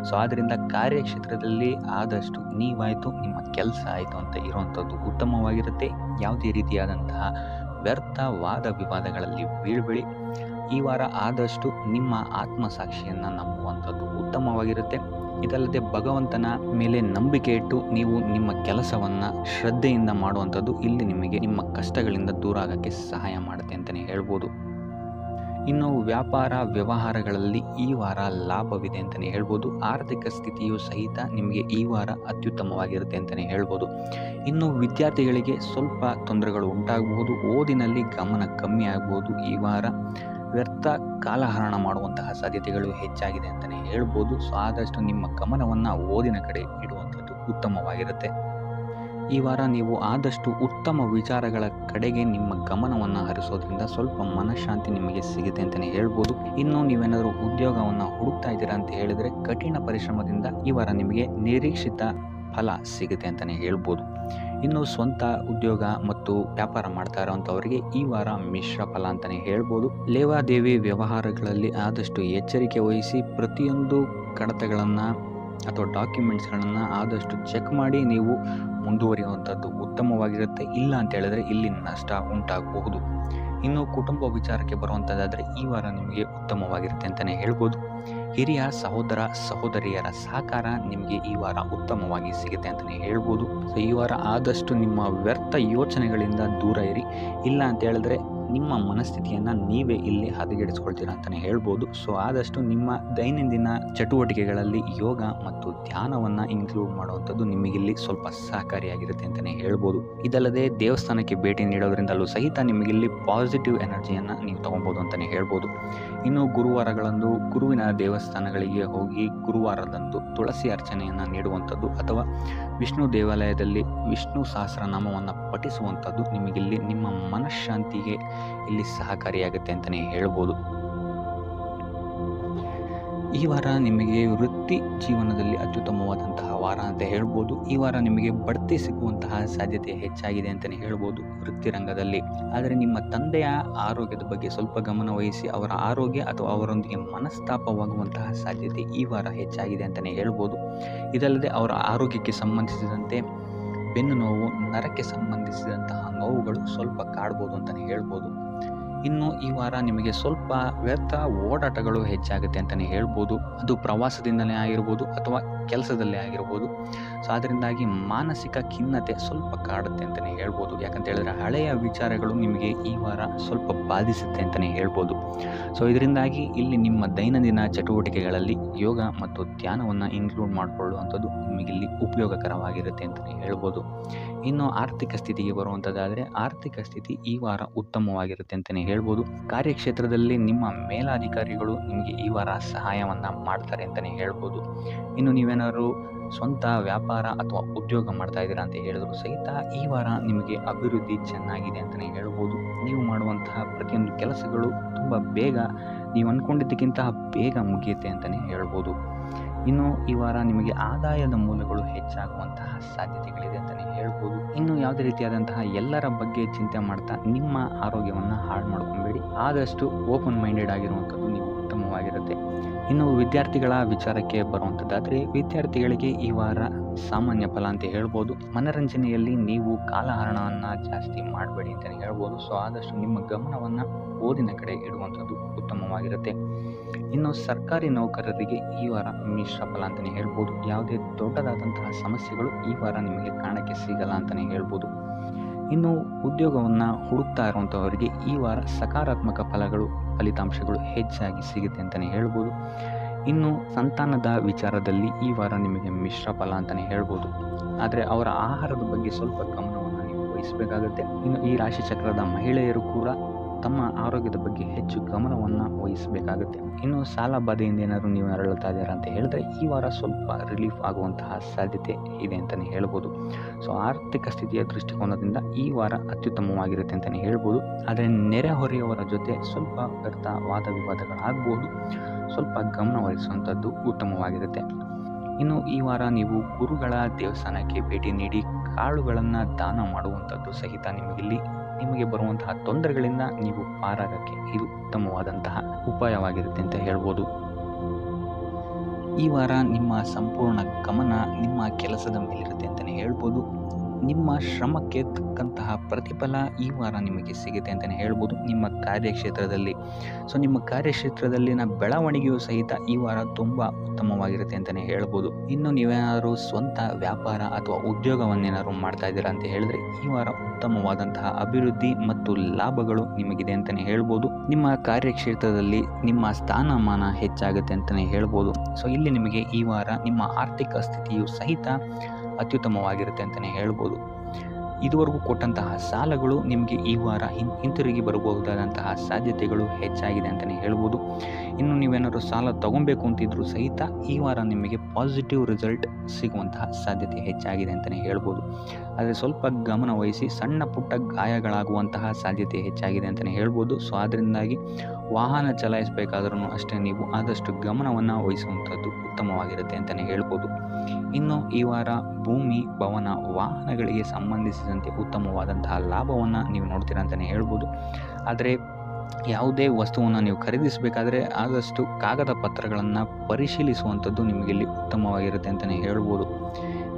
ಸೊ ಆದ್ದರಿಂದ ಕಾರ್ಯಕ್ಷೇತ್ರದಲ್ಲಿ ಆದಷ್ಟು ನೀವಾಯಿತು ನಿಮ್ಮ ಕೆಲಸ ಆಯಿತು ಅಂತ ಇರುವಂಥದ್ದು ಉತ್ತಮವಾಗಿರುತ್ತೆ. ಯಾವುದೇ ರೀತಿಯಾದಂತಹ ವ್ಯರ್ಥ ವಾದ ವಿವಾದಗಳಲ್ಲಿ ಬೀಳ್ಬೇಡಿ. ಈ ವಾರ ಆದಷ್ಟು ನಿಮ್ಮ ಆತ್ಮಸಾಕ್ಷಿಯನ್ನು ನಂಬುವಂಥದ್ದು ಉತ್ತಮವಾಗಿರುತ್ತೆ. ಇದಲ್ಲದೆ ಭಗವಂತನ ಮೇಲೆ ನಂಬಿಕೆ ಇಟ್ಟು ನೀವು ನಿಮ್ಮ ಕೆಲಸವನ್ನು ಶ್ರದ್ಧೆಯಿಂದ ಮಾಡುವಂಥದ್ದು ಇಲ್ಲಿ ನಿಮಗೆ ನಿಮ್ಮ ಕಷ್ಟಗಳಿಂದ ದೂರ ಆಗೋಕ್ಕೆ ಸಹಾಯ ಮಾಡುತ್ತೆ ಅಂತಲೇ ಹೇಳ್ಬೋದು. ಇನ್ನು ವ್ಯಾಪಾರ ವ್ಯವಹಾರಗಳಲ್ಲಿ ಈ ವಾರ ಲಾಭವಿದೆ ಅಂತಲೇ ಹೇಳ್ಬೋದು. ಆರ್ಥಿಕ ಸ್ಥಿತಿಯು ಸಹಿತ ನಿಮಗೆ ಈ ವಾರ ಅತ್ಯುತ್ತಮವಾಗಿರುತ್ತೆ ಅಂತಲೇ ಹೇಳ್ಬೋದು. ಇನ್ನು ವಿದ್ಯಾರ್ಥಿಗಳಿಗೆ ಸ್ವಲ್ಪ ತೊಂದರೆಗಳು ಉಂಟಾಗಬಹುದು. ಓದಿನಲ್ಲಿ ಗಮನ ಕಮ್ಮಿ ಆಗ್ಬೋದು. ಈ ವಾರ ವ್ಯರ್ಥ ಕಾಲಹರಣ ಮಾಡುವಂತಹ ಸಾಧ್ಯತೆಗಳು ಹೆಚ್ಚಾಗಿದೆ ಅಂತಲೇ ಹೇಳ್ಬೋದು. ಸೊ ಆದಷ್ಟು ನಿಮ್ಮ ಗಮನವನ್ನು ಓದಿನ ಕಡೆ ಇಡುವಂಥದ್ದು ಉತ್ತಮವಾಗಿರುತ್ತೆ. ಈ ವಾರ ನೀವು ಆದಷ್ಟು ಉತ್ತಮ ವಿಚಾರಗಳ ಕಡೆಗೆ ನಿಮ್ಮ ಗಮನವನ್ನು ಹರಿಸೋದ್ರಿಂದ ಸ್ವಲ್ಪ ಮನಃಶಾಂತಿ ನಿಮಗೆ ಸಿಗುತ್ತೆ ಅಂತಲೇ ಹೇಳ್ಬೋದು. ಇನ್ನು ನೀವೇನಾದರೂ ಉದ್ಯೋಗವನ್ನು ಹುಡುಕ್ತಾ ಇದ್ದೀರಾ ಅಂತ ಹೇಳಿದರೆ ಕಠಿಣ ಪರಿಶ್ರಮದಿಂದ ಈ ವಾರ ನಿಮಗೆ ನಿರೀಕ್ಷಿತ ಫಲ ಸಿಗುತ್ತೆ ಅಂತಲೇ ಹೇಳ್ಬೋದು. ಇನ್ನು ಸ್ವಂತ ಉದ್ಯೋಗ ಮತ್ತು ವ್ಯಾಪಾರ ಮಾಡ್ತಾ ಇರೋವಂಥವರಿಗೆ ಈ ವಾರ ಮಿಶ್ರ ಫಲ ಅಂತಲೇ ಹೇಳ್ಬೋದು. ಲೇವಾದೇವಿ ವ್ಯವಹಾರಗಳಲ್ಲಿ ಆದಷ್ಟು ಎಚ್ಚರಿಕೆ ವಹಿಸಿ ಪ್ರತಿಯೊಂದು ಕಡತಗಳನ್ನು ಅಥವಾ ಡಾಕ್ಯುಮೆಂಟ್ಸ್ಗಳನ್ನು ಆದಷ್ಟು ಚೆಕ್ ಮಾಡಿ ನೀವು ಮುಂದುವರಿಯುವಂಥದ್ದು ಉತ್ತಮವಾಗಿರುತ್ತೆ. ಇಲ್ಲ ಅಂತ ಹೇಳಿದ್ರೆ ಇಲ್ಲಿ ನಷ್ಟ ಉಂಟಾಗಬಹುದು. ಇನ್ನು ಕುಟುಂಬ ವಿಚಾರಕ್ಕೆ ಬರುವಂಥದ್ದಾದರೆ ಈ ವಾರ ನಿಮಗೆ ಉತ್ತಮವಾಗಿರುತ್ತೆ ಅಂತಲೇ ಹೇಳ್ಬೋದು. ಹಿರಿಯ ಸಹೋದರ ಸಹೋದರಿಯರ ಸಹಕಾರ ನಿಮಗೆ ಈ ವಾರ ಉತ್ತಮವಾಗಿ ಸಿಗುತ್ತೆ ಅಂತಲೇ ಹೇಳ್ಬೋದು. ಸೊ ಈ ವಾರ ಆದಷ್ಟು ನಿಮ್ಮ ವ್ಯರ್ಥ ಯೋಚನೆಗಳಿಂದ ದೂರ ಇರಿ. ಇಲ್ಲ ಅಂತ ಹೇಳಿದ್ರೆ ನಿಮ್ಮ ಮನಸ್ಥಿತಿಯನ್ನು ನೀವೇ ಇಲ್ಲಿ ಹದಗೆಡಿಸ್ಕೊಳ್ತೀರಾ ಅಂತಲೇ ಹೇಳ್ಬೋದು. ಸೊ ಆದಷ್ಟು ನಿಮ್ಮ ದೈನಂದಿನ ಚಟುವಟಿಕೆಗಳಲ್ಲಿ ಯೋಗ ಮತ್ತು ಧ್ಯಾನವನ್ನು ಇನ್ಕ್ಲೂಡ್ ಮಾಡುವಂಥದ್ದು ನಿಮಗಿಲ್ಲಿ ಸ್ವಲ್ಪ ಸಹಕಾರಿಯಾಗಿರುತ್ತೆ ಅಂತಲೇ ಹೇಳ್ಬೋದು. ಇದಲ್ಲದೆ ದೇವಸ್ಥಾನಕ್ಕೆ ಭೇಟಿ ನೀಡೋದ್ರಿಂದಲೂ ಸಹಿತ ನಿಮಗಿಲ್ಲಿ ಪಾಸಿಟಿವ್ ಎನರ್ಜಿಯನ್ನು ನೀವು ತಗೊಬೋದು ಅಂತಲೇ ಹೇಳ್ಬೋದು. ಇನ್ನು ಗುರುವಾರಗಳಂದು ಗುರುವಿನ ದೇವಸ್ಥಾನಗಳಿಗೆ ಹೋಗಿ ಗುರುವಾರದಂದು ತುಳಸಿ ಅರ್ಚನೆಯನ್ನು ನೀಡುವಂಥದ್ದು ಅಥವಾ ವಿಷ್ಣು ದೇವಾಲಯದಲ್ಲಿ ವಿಷ್ಣು ಸಹಸ್ರನಾಮವನ್ನು ಪಠಿಸುವಂಥದ್ದು ನಿಮಗಿಲ್ಲಿ ನಿಮ್ಮ ಮನಃಶಾಂತಿಗೆ ಇಲ್ಲಿ ಸಹಕಾರಿಯಾಗುತ್ತೆ ಅಂತಲೇ ಹೇಳ್ಬೋದು. ಈ ವಾರ ನಿಮಗೆ ವೃತ್ತಿ ಜೀವನದಲ್ಲಿ ಅತ್ಯುತ್ತಮವಾದಂತಹ ವಾರ ಅಂತ ಹೇಳ್ಬೋದು. ಈ ವಾರ ನಿಮಗೆ ಬಡ್ತಿ ಸಿಗುವಂತಹ ಸಾಧ್ಯತೆ ಹೆಚ್ಚಾಗಿದೆ ಅಂತಲೇ ಹೇಳ್ಬೋದು ವೃತ್ತಿ ರಂಗದಲ್ಲಿ. ಆದರೆ ನಿಮ್ಮ ತಂದೆಯ ಆರೋಗ್ಯದ ಬಗ್ಗೆ ಸ್ವಲ್ಪ ಗಮನ ವಹಿಸಿ ಅವರ ಆರೋಗ್ಯ ಅಥವಾ ಅವರೊಂದಿಗೆ ಮನಸ್ತಾಪವಾಗುವಂತಹ ಸಾಧ್ಯತೆ ಈ ವಾರ ಹೆಚ್ಚಾಗಿದೆ ಅಂತಲೇ ಹೇಳ್ಬೋದು. ಇದಲ್ಲದೆ ಅವರ ಆರೋಗ್ಯಕ್ಕೆ ಸಂಬಂಧಿಸಿದಂತೆ ಬೆನ್ನು ನೋವು, ನರಕ್ಕೆ ಸಂಬಂಧಿಸಿದಂತಹ ನೋವುಗಳು ಸ್ವಲ್ಪ ಕಾಡ್ಬೋದು ಅಂತಲೇ ಹೇಳ್ಬೋದು. ಇನ್ನು ಈ ವಾರ ನಿಮಗೆ ಸ್ವಲ್ಪ ವ್ಯರ್ಥ ಓಡಾಟಗಳು ಹೆಚ್ಚಾಗುತ್ತೆ ಅಂತಲೇ ಹೇಳ್ಬೋದು. ಅದು ಪ್ರವಾಸದಿಂದಲೇ ಆಗಿರ್ಬೋದು ಅಥವಾ ಕೆಲಸದಲ್ಲೇ ಆಗಿರ್ಬೋದು. ಸೊ ಅದರಿಂದಾಗಿ ಮಾನಸಿಕ ಖಿನ್ನತೆ ಸ್ವಲ್ಪ ಕಾಡುತ್ತೆ ಅಂತಲೇ ಹೇಳ್ಬೋದು. ಯಾಕಂತ ಹೇಳಿದ್ರೆ ಹಳೆಯ ವಿಚಾರಗಳು ನಿಮಗೆ ಈ ವಾರ ಸ್ವಲ್ಪ ಬಾಧಿಸುತ್ತೆ ಅಂತಲೇ ಹೇಳ್ಬೋದು. ಸೊ ಇದರಿಂದಾಗಿ ಇಲ್ಲಿ ನಿಮ್ಮ ದೈನಂದಿನ ಚಟುವಟಿಕೆಗಳಲ್ಲಿ ಯೋಗ ಮತ್ತು ಧ್ಯಾನವನ್ನು ಇನ್ಕ್ಲೂಡ್ ಮಾಡಿಕೊಳ್ಳುವಂಥದ್ದು ನಿಮಗಿಲ್ಲಿ ಉಪಯೋಗಕರವಾಗಿರುತ್ತೆ ಅಂತಲೇ ಹೇಳ್ಬೋದು. ಇನ್ನು ಆರ್ಥಿಕ ಸ್ಥಿತಿಗೆ ಬರುವಂಥದ್ದಾದರೆ ಆರ್ಥಿಕ ಸ್ಥಿತಿ ಈ ವಾರ ಉತ್ತಮವಾಗಿರುತ್ತೆ ಅಂತಲೇ ಹೇಳ್ಬೋದು. ಕಾರ್ಯಕ್ಷೇತ್ರದಲ್ಲಿ ನಿಮ್ಮ ಮೇಲಾಧಿಕಾರಿಗಳು ನಿಮಗೆ ಈ ವಾರ ಸಹಾಯವನ್ನು ಮಾಡ್ತಾರೆ ಅಂತಲೇ ಹೇಳ್ಬೋದು. ಇನ್ನು ನೀವೇನಾದ್ರು ಸ್ವಂತ ವ್ಯಾಪಾರ ಅಥವಾ ಉದ್ಯೋಗ ಮಾಡ್ತಾ ಇದ್ದೀರಾ ಅಂತ ಹೇಳಿದ್ರು ಸಹಿತ ಈ ವಾರ ನಿಮಗೆ ಅಭಿವೃದ್ಧಿ ಚೆನ್ನಾಗಿದೆ ಅಂತಲೇ ಹೇಳ್ಬೋದು. ನೀವು ಮಾಡುವಂತಹ ಪ್ರತಿಯೊಂದು ಕೆಲಸಗಳು ತುಂಬ ಬೇಗ ನೀವು ಅಂದ್ಕೊಂಡಿದ್ದಕ್ಕಿಂತ ಬೇಗ ಮುಗಿಯುತ್ತೆ ಅಂತಲೇ ಹೇಳ್ಬೋದು. ಇನ್ನು ಈ ವಾರ ನಿಮಗೆ ಆದಾಯದ ಮೂಲಗಳು ಹೆಚ್ಚಾಗುವಂತಹ ಸಾಧ್ಯತೆಗಳಿದೆ ಅಂತಲೇ ಹೇಳ್ಬೋದು. ಇನ್ನು ಯಾವುದೇ ರೀತಿಯಾದಂತಹ ಎಲ್ಲರ ಬಗ್ಗೆ ಚಿಂತೆ ಮಾಡ್ತಾ ನಿಮ್ಮ ಆರೋಗ್ಯವನ್ನು ಹಾಳು ಮಾಡ್ಕೊಬೇಡಿ. ಆದಷ್ಟು ಓಪನ್ ಮೈಂಡೆಡ್ ಆಗಿರುವಂಥದ್ದು ನೀವು ಉತ್ತಮವಾಗಿರುತ್ತೆ. ಇನ್ನು ವಿದ್ಯಾರ್ಥಿಗಳ ವಿಚಾರಕ್ಕೆ ಬರುವಂಥದ್ದಾದರೆ ವಿದ್ಯಾರ್ಥಿಗಳಿಗೆ ಈ ವಾರ ಸಾಮಾನ್ಯ ಫಲ ಅಂತ ಹೇಳ್ಬೋದು. ಮನರಂಜನೆಯಲ್ಲಿ ನೀವು ಕಾಲಹರಣವನ್ನು ಜಾಸ್ತಿ ಮಾಡಬೇಡಿ ಅಂತಲೇ ಹೇಳ್ಬೋದು. ಸೊ ಆದಷ್ಟು ನಿಮ್ಮ ಗಮನವನ್ನು ಓದಿನ ಕಡೆ ಇಡುವಂಥದ್ದು ಉತ್ತಮವಾಗಿರುತ್ತೆ. ಇನ್ನು ಸರ್ಕಾರಿ ನೌಕರರಿಗೆ ಈ ವಾರ ಮಿಶ್ರ ಫಲ ಅಂತಲೇ ಹೇಳ್ಬೋದು. ಯಾವುದೇ ದೊಡ್ಡದಾದಂತಹ ಸಮಸ್ಯೆಗಳು ಈ ವಾರ ನಿಮಗೆ ಕಾಣಕ್ಕೆ ಸಿಗಲ್ಲ ಅಂತಲೇ ಹೇಳ್ಬೋದು. ಇನ್ನು ಉದ್ಯೋಗವನ್ನು ಹುಡುಕ್ತಾ ಇರುವಂಥವರಿಗೆ ಈ ವಾರ ಸಕಾರಾತ್ಮಕ ಫಲಿತಾಂಶಗಳು ಹೆಚ್ಚಾಗಿ ಸಿಗುತ್ತೆ ಅಂತಲೇ ಹೇಳ್ಬೋದು. ಇನ್ನು ಸಂತಾನದ ವಿಚಾರದಲ್ಲಿ ಈ ವಾರ ನಿಮಗೆ ಮಿಶ್ರ ಫಲ ಅಂತಲೇ ಹೇಳ್ಬೋದು. ಆದರೆ ಅವರ ಆಹಾರದ ಬಗ್ಗೆ ಸ್ವಲ್ಪ ಗಮನವನ್ನು ನೀವು ವಹಿಸಬೇಕಾಗುತ್ತೆ. ಇನ್ನು ಈ ರಾಶಿ ಚಕ್ರದ ಮಹಿಳೆಯರು ಕೂಡ ತಮ್ಮ ಆರೋಗ್ಯದ ಬಗ್ಗೆ ಹೆಚ್ಚು ಗಮನವನ್ನು ವಹಿಸಬೇಕಾಗುತ್ತೆ. ಇನ್ನು ಸಾಲ ಬಾಧೆಯಿಂದ ಏನಾದರೂ ನೀವು ನರಳುತ್ತಾ ಇದ್ದೀರಾ ಅಂತ ಹೇಳಿದ್ರೆ ಈ ವಾರ ಸ್ವಲ್ಪ ರಿಲೀಫ್ ಆಗುವಂತಹ ಸಾಧ್ಯತೆ ಇದೆ ಅಂತಲೇ ಹೇಳ್ಬೋದು. ಸೊ ಆರ್ಥಿಕ ಸ್ಥಿತಿಯ ದೃಷ್ಟಿಕೋನದಿಂದ ಈ ವಾರ ಅತ್ಯುತ್ತಮವಾಗಿರುತ್ತೆ ಅಂತಲೇ ಹೇಳ್ಬೋದು. ಆದರೆ ನೆರೆಹೊರೆಯವರ ಜೊತೆ ಸ್ವಲ್ಪ ವ್ಯರ್ಥ ವಾದ ವಿವಾದಗಳಾಗ್ಬೋದು. ಸ್ವಲ್ಪ ಗಮನ ವಹಿಸುವಂಥದ್ದು ಉತ್ತಮವಾಗಿರುತ್ತೆ. ಇನ್ನು ಈ ವಾರ ನೀವು ಗುರುಗಳ ದೇವಸ್ಥಾನಕ್ಕೆ ಭೇಟಿ ನೀಡಿ ಕಾಳುಗಳನ್ನು ದಾನ ಮಾಡುವಂಥದ್ದು ಸಹಿತ ನಿಮಗೆ ಬರುವಂತಹ ತೊಂದರೆಗಳಿಂದ ನೀವು ಪಾರಾಗಕ್ಕೆ ಇದು ಉತ್ತಮವಾದಂತಹ ಉಪಾಯವಾಗಿರುತ್ತೆ ಅಂತ ಹೇಳ್ಬೋದು. ಈ ವಾರ ನಿಮ್ಮ ಸಂಪೂರ್ಣ ಗಮನ ನಿಮ್ಮ ಕೆಲಸದ ಮೇಲಿರುತ್ತೆ ಅಂತಲೇ ಹೇಳ್ಬೋದು. ನಿಮ್ಮ ಶ್ರಮಕ್ಕೆ ತಕ್ಕಂತಹ ಪ್ರತಿಫಲ ಈ ವಾರ ನಿಮಗೆ ಸಿಗುತ್ತೆ ಅಂತಲೇ ಹೇಳ್ಬೋದು ನಿಮ್ಮ ಕಾರ್ಯಕ್ಷೇತ್ರದಲ್ಲಿ. ಸೊ ನಿಮ್ಮ ಕಾರ್ಯಕ್ಷೇತ್ರದಲ್ಲಿನ ಬೆಳವಣಿಗೆಯೂ ಸಹಿತ ಈ ವಾರ ತುಂಬ ಉತ್ತಮವಾಗಿರುತ್ತೆ ಅಂತಲೇ ಹೇಳ್ಬೋದು. ಇನ್ನು ನೀವೇನಾದರೂ ಸ್ವಂತ ವ್ಯಾಪಾರ ಅಥವಾ ಉದ್ಯೋಗವನ್ನೇನಾದ್ರು ಮಾಡ್ತಾ ಇದ್ದೀರಾ ಅಂತ ಹೇಳಿದ್ರೆ ಈ ವಾರ ಉತ್ತಮವಾದಂತಹ ಅಭಿವೃದ್ಧಿ ಮತ್ತು ಲಾಭಗಳು ನಿಮಗಿದೆ ಅಂತಲೇ ಹೇಳ್ಬೋದು. ನಿಮ್ಮ ಕಾರ್ಯಕ್ಷೇತ್ರದಲ್ಲಿ ನಿಮ್ಮ ಸ್ಥಾನಮಾನ ಹೆಚ್ಚಾಗುತ್ತೆ ಅಂತಲೇ ಹೇಳ್ಬೋದು. ಸೊ ಇಲ್ಲಿ ನಿಮಗೆ ಈ ವಾರ ನಿಮ್ಮ ಆರ್ಥಿಕ ಸ್ಥಿತಿಯು ಸಹಿತ ಅತ್ಯುತ್ತಮವಾಗಿರುತ್ತೆ ಅಂತಲೇ ಹೇಳ್ಬೋದು. ಇದುವರೆಗೂ ಕೊಟ್ಟಂತಹ ಸಾಲಗಳು ನಿಮಗೆ ಈ ವಾರ ಹಿಂತಿರುಗಿ ಬರಬಹುದಾದಂತಹ ಸಾಧ್ಯತೆಗಳು ಹೆಚ್ಚಾಗಿದೆ ಅಂತಲೇ ಹೇಳ್ಬೋದು. ಇನ್ನು ನೀವೇನಾದರೂ ಸಾಲ ತಗೊಬೇಕು ಅಂತಿದ್ರು ಸಹಿತ ಈ ವಾರ ನಿಮಗೆ ಪಾಸಿಟಿವ್ ರಿಸಲ್ಟ್ ಸಿಗುವಂತಹ ಸಾಧ್ಯತೆ ಹೆಚ್ಚಾಗಿದೆ ಅಂತಲೇ ಹೇಳ್ಬೋದು. ಆದರೆ ಸ್ವಲ್ಪ ಗಮನ ವಹಿಸಿ ಸಣ್ಣ ಪುಟ್ಟ ಗಾಯಗಳಾಗುವಂತಹ ಸಾಧ್ಯತೆ ಹೆಚ್ಚಾಗಿದೆ ಅಂತಲೇ ಹೇಳ್ಬೋದು. ಸೊ ಅದರಿಂದಾಗಿ ವಾಹನ ಚಲಾಯಿಸಬೇಕಾದ್ರೂ ಅಷ್ಟೇ ನೀವು ಆದಷ್ಟು ಗಮನವನ್ನು ವಹಿಸುವಂಥದ್ದು ಉತ್ತಮವಾಗಿರುತ್ತೆ ಅಂತಲೇ ಹೇಳ್ಬೋದು. ಇನ್ನು ಈ ವಾರ ಭೂಮಿ, ಭವನ, ವಾಹನಗಳಿಗೆ ಸಂಬಂಧಿಸಿದಂತೆ ಉತ್ತಮವಾದಂತಹ ಲಾಭವನ್ನು ನೀವು ನೋಡ್ತೀರಾ ಅಂತಲೇ ಹೇಳ್ಬೋದು. ಆದರೆ ಯಾವುದೇ ವಸ್ತುವನ್ನು ನೀವು ಖರೀದಿಸಬೇಕಾದ್ರೆ ಆದಷ್ಟು ಕಾಗದ ಪತ್ರಗಳನ್ನು ಪರಿಶೀಲಿಸುವಂಥದ್ದು ನಿಮಗೆ ಇಲ್ಲಿ ಉತ್ತಮವಾಗಿರುತ್ತೆ ಅಂತಲೇ ಹೇಳ್ಬೋದು.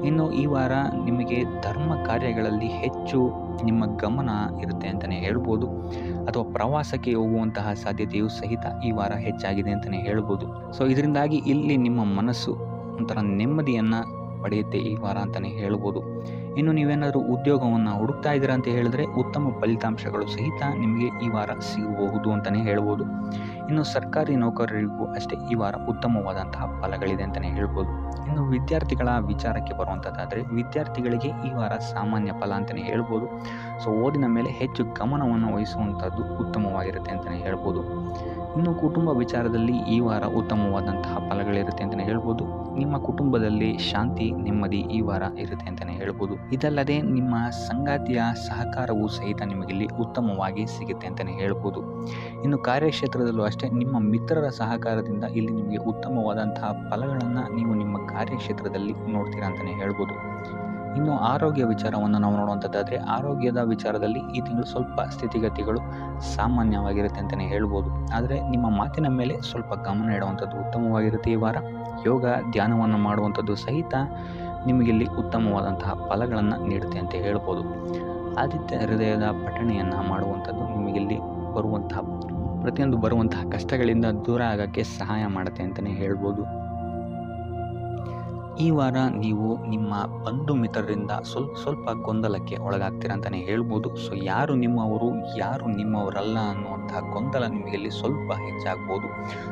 ಇನ್ನು ಈ ವಾರ ನಿಮಗೆ ಧರ್ಮ ಕಾರ್ಯಗಳಲ್ಲಿ ಹೆಚ್ಚು ನಿಮ್ಮ ಗಮನ ಇರುತ್ತೆ ಅಂತಲೇ ಹೇಳ್ಬೋದು, ಅಥವಾ ಪ್ರವಾಸಕ್ಕೆ ಹೋಗುವಂತಹ ಸಾಧ್ಯತೆಯು ಸಹಿತ ಈ ವಾರ ಹೆಚ್ಚಾಗಿದೆ ಅಂತಲೇ ಹೇಳ್ಬೋದು. ಸೊ ಇದರಿಂದಾಗಿ ಇಲ್ಲಿ ನಿಮ್ಮ ಮನಸ್ಸು ಒಂಥರ ನೆಮ್ಮದಿಯನ್ನು ಪಡೆಯುತ್ತೆ ಈ ವಾರ ಅಂತಲೇ ಹೇಳ್ಬೋದು. ಇನ್ನು ನೀವೇನಾದರೂ ಉದ್ಯೋಗವನ್ನು ಹುಡುಕ್ತಾ ಇದ್ದೀರಾ ಅಂತ ಹೇಳಿದ್ರೆ ಉತ್ತಮ ಫಲಿತಾಂಶಗಳು ಸಹಿತ ನಿಮಗೆ ಈ ವಾರ ಸಿಗಬಹುದು ಅಂತಲೇ ಹೇಳ್ಬೋದು. ಇನ್ನು ಸರ್ಕಾರಿ ನೌಕರರಿಗೂ ಅಷ್ಟೇ ಈ ವಾರ ಉತ್ತಮವಾದಂತಹ ಫಲಗಳಿದೆ ಅಂತಲೇ ಹೇಳ್ಬೋದು. ಇನ್ನು ವಿದ್ಯಾರ್ಥಿಗಳ ವಿಚಾರಕ್ಕೆ ಬರುವಂಥದ್ದಾದರೆ ವಿದ್ಯಾರ್ಥಿಗಳಿಗೆ ಈ ವಾರ ಸಾಮಾನ್ಯ ಫಲ ಅಂತಲೇ ಹೇಳ್ಬೋದು. ಸೊ ಓದಿನ ಮೇಲೆ ಹೆಚ್ಚು ಗಮನವನ್ನು ವಹಿಸುವಂಥದ್ದು ಉತ್ತಮವಾಗಿರುತ್ತೆ ಅಂತಲೇ ಹೇಳ್ಬೋದು. ಇನ್ನು ಕುಟುಂಬ ವಿಚಾರದಲ್ಲಿ ಈ ವಾರ ಉತ್ತಮವಾದಂತಹ ಫಲಗಳಿರುತ್ತೆ ಅಂತಲೇ ಹೇಳ್ಬೋದು. ನಿಮ್ಮ ಕುಟುಂಬದಲ್ಲಿ ಶಾಂತಿ ನೆಮ್ಮದಿ ಈ ವಾರ ಇರುತ್ತೆ ಅಂತಲೇ ಹೇಳ್ಬೋದು. ಇದಲ್ಲದೆ ನಿಮ್ಮ ಸಂಗಾತಿಯ ಸಹಕಾರವೂ ಸಹಿತ ನಿಮಗಿಲ್ಲಿ ಉತ್ತಮವಾಗಿ ಸಿಗುತ್ತೆ ಅಂತಲೇ ಹೇಳ್ಬೋದು. ಇನ್ನು ಕಾರ್ಯಕ್ಷೇತ್ರದಲ್ಲೂ ಅಷ್ಟೇ ನಿಮ್ಮ ಮಿತ್ರರ ಸಹಕಾರದಿಂದ ಇಲ್ಲಿ ನಿಮಗೆ ಉತ್ತಮವಾದಂತಹ ಫಲಗಳನ್ನು ನೀವು ನಿಮ್ಮ ಕಾರ್ಯಕ್ಷೇತ್ರದಲ್ಲಿ ನೋಡ್ತೀರಾ ಅಂತಲೇ ಹೇಳ್ಬೋದು. ಇನ್ನು ಆರೋಗ್ಯ ವಿಚಾರವನ್ನು ನಾವು ನೋಡುವಂಥದ್ದಾದರೆ ಆರೋಗ್ಯದ ವಿಚಾರದಲ್ಲಿ ಈ ತಿಂಗಳು ಸ್ವಲ್ಪ ಸ್ಥಿತಿಗತಿಗಳು ಸಾಮಾನ್ಯವಾಗಿರುತ್ತೆ ಅಂತಲೇ ಹೇಳ್ಬೋದು. ಆದರೆ ನಿಮ್ಮ ಮಾತಿನ ಮೇಲೆ ಸ್ವಲ್ಪ ಗಮನ ಇಡುವಂಥದ್ದು ಉತ್ತಮವಾಗಿರುತ್ತೆ ಈ ವಾರ. ಯೋಗ ಧ್ಯಾನವನ್ನು ಮಾಡುವಂಥದ್ದು ಸಹಿತ ನಿಮಗಿಲ್ಲಿ ಉತ್ತಮವಾದಂತಹ ಫಲಗಳನ್ನು ನೀಡುತ್ತೆ ಅಂತ ಹೇಳ್ಬೋದು. ಆದಿತ್ಯ ಹೃದಯದ ಪಠಣೆಯನ್ನು ಮಾಡುವಂಥದ್ದು ನಿಮಗಿಲ್ಲಿ ಬರುವಂತಹ ಕಷ್ಟಗಳಿಂದ ದೂರ ಆಗೋಕ್ಕೆ ಸಹಾಯ ಮಾಡುತ್ತೆ ಅಂತಲೇ ಹೇಳ್ಬೋದು. ಈ ವಾರ ನೀವು ನಿಮ್ಮ ಬಂಧು ಮಿತ್ರರಿಂದ ಸ್ವಲ್ಪ ಗೊಂದಲಕ್ಕೆ ಒಳಗಾಗ್ತೀರ ಅಂತಲೇ ಹೇಳ್ಬೋದು. ಸೊ ಯಾರು ನಿಮ್ಮವರು ಯಾರು ನಿಮ್ಮವರಲ್ಲ ಅನ್ನುವಂತಹ ಗೊಂದಲ ನಿಮಗಲ್ಲಿ ಸ್ವಲ್ಪ ಹೆಚ್ಚಾಗ್ಬೋದು.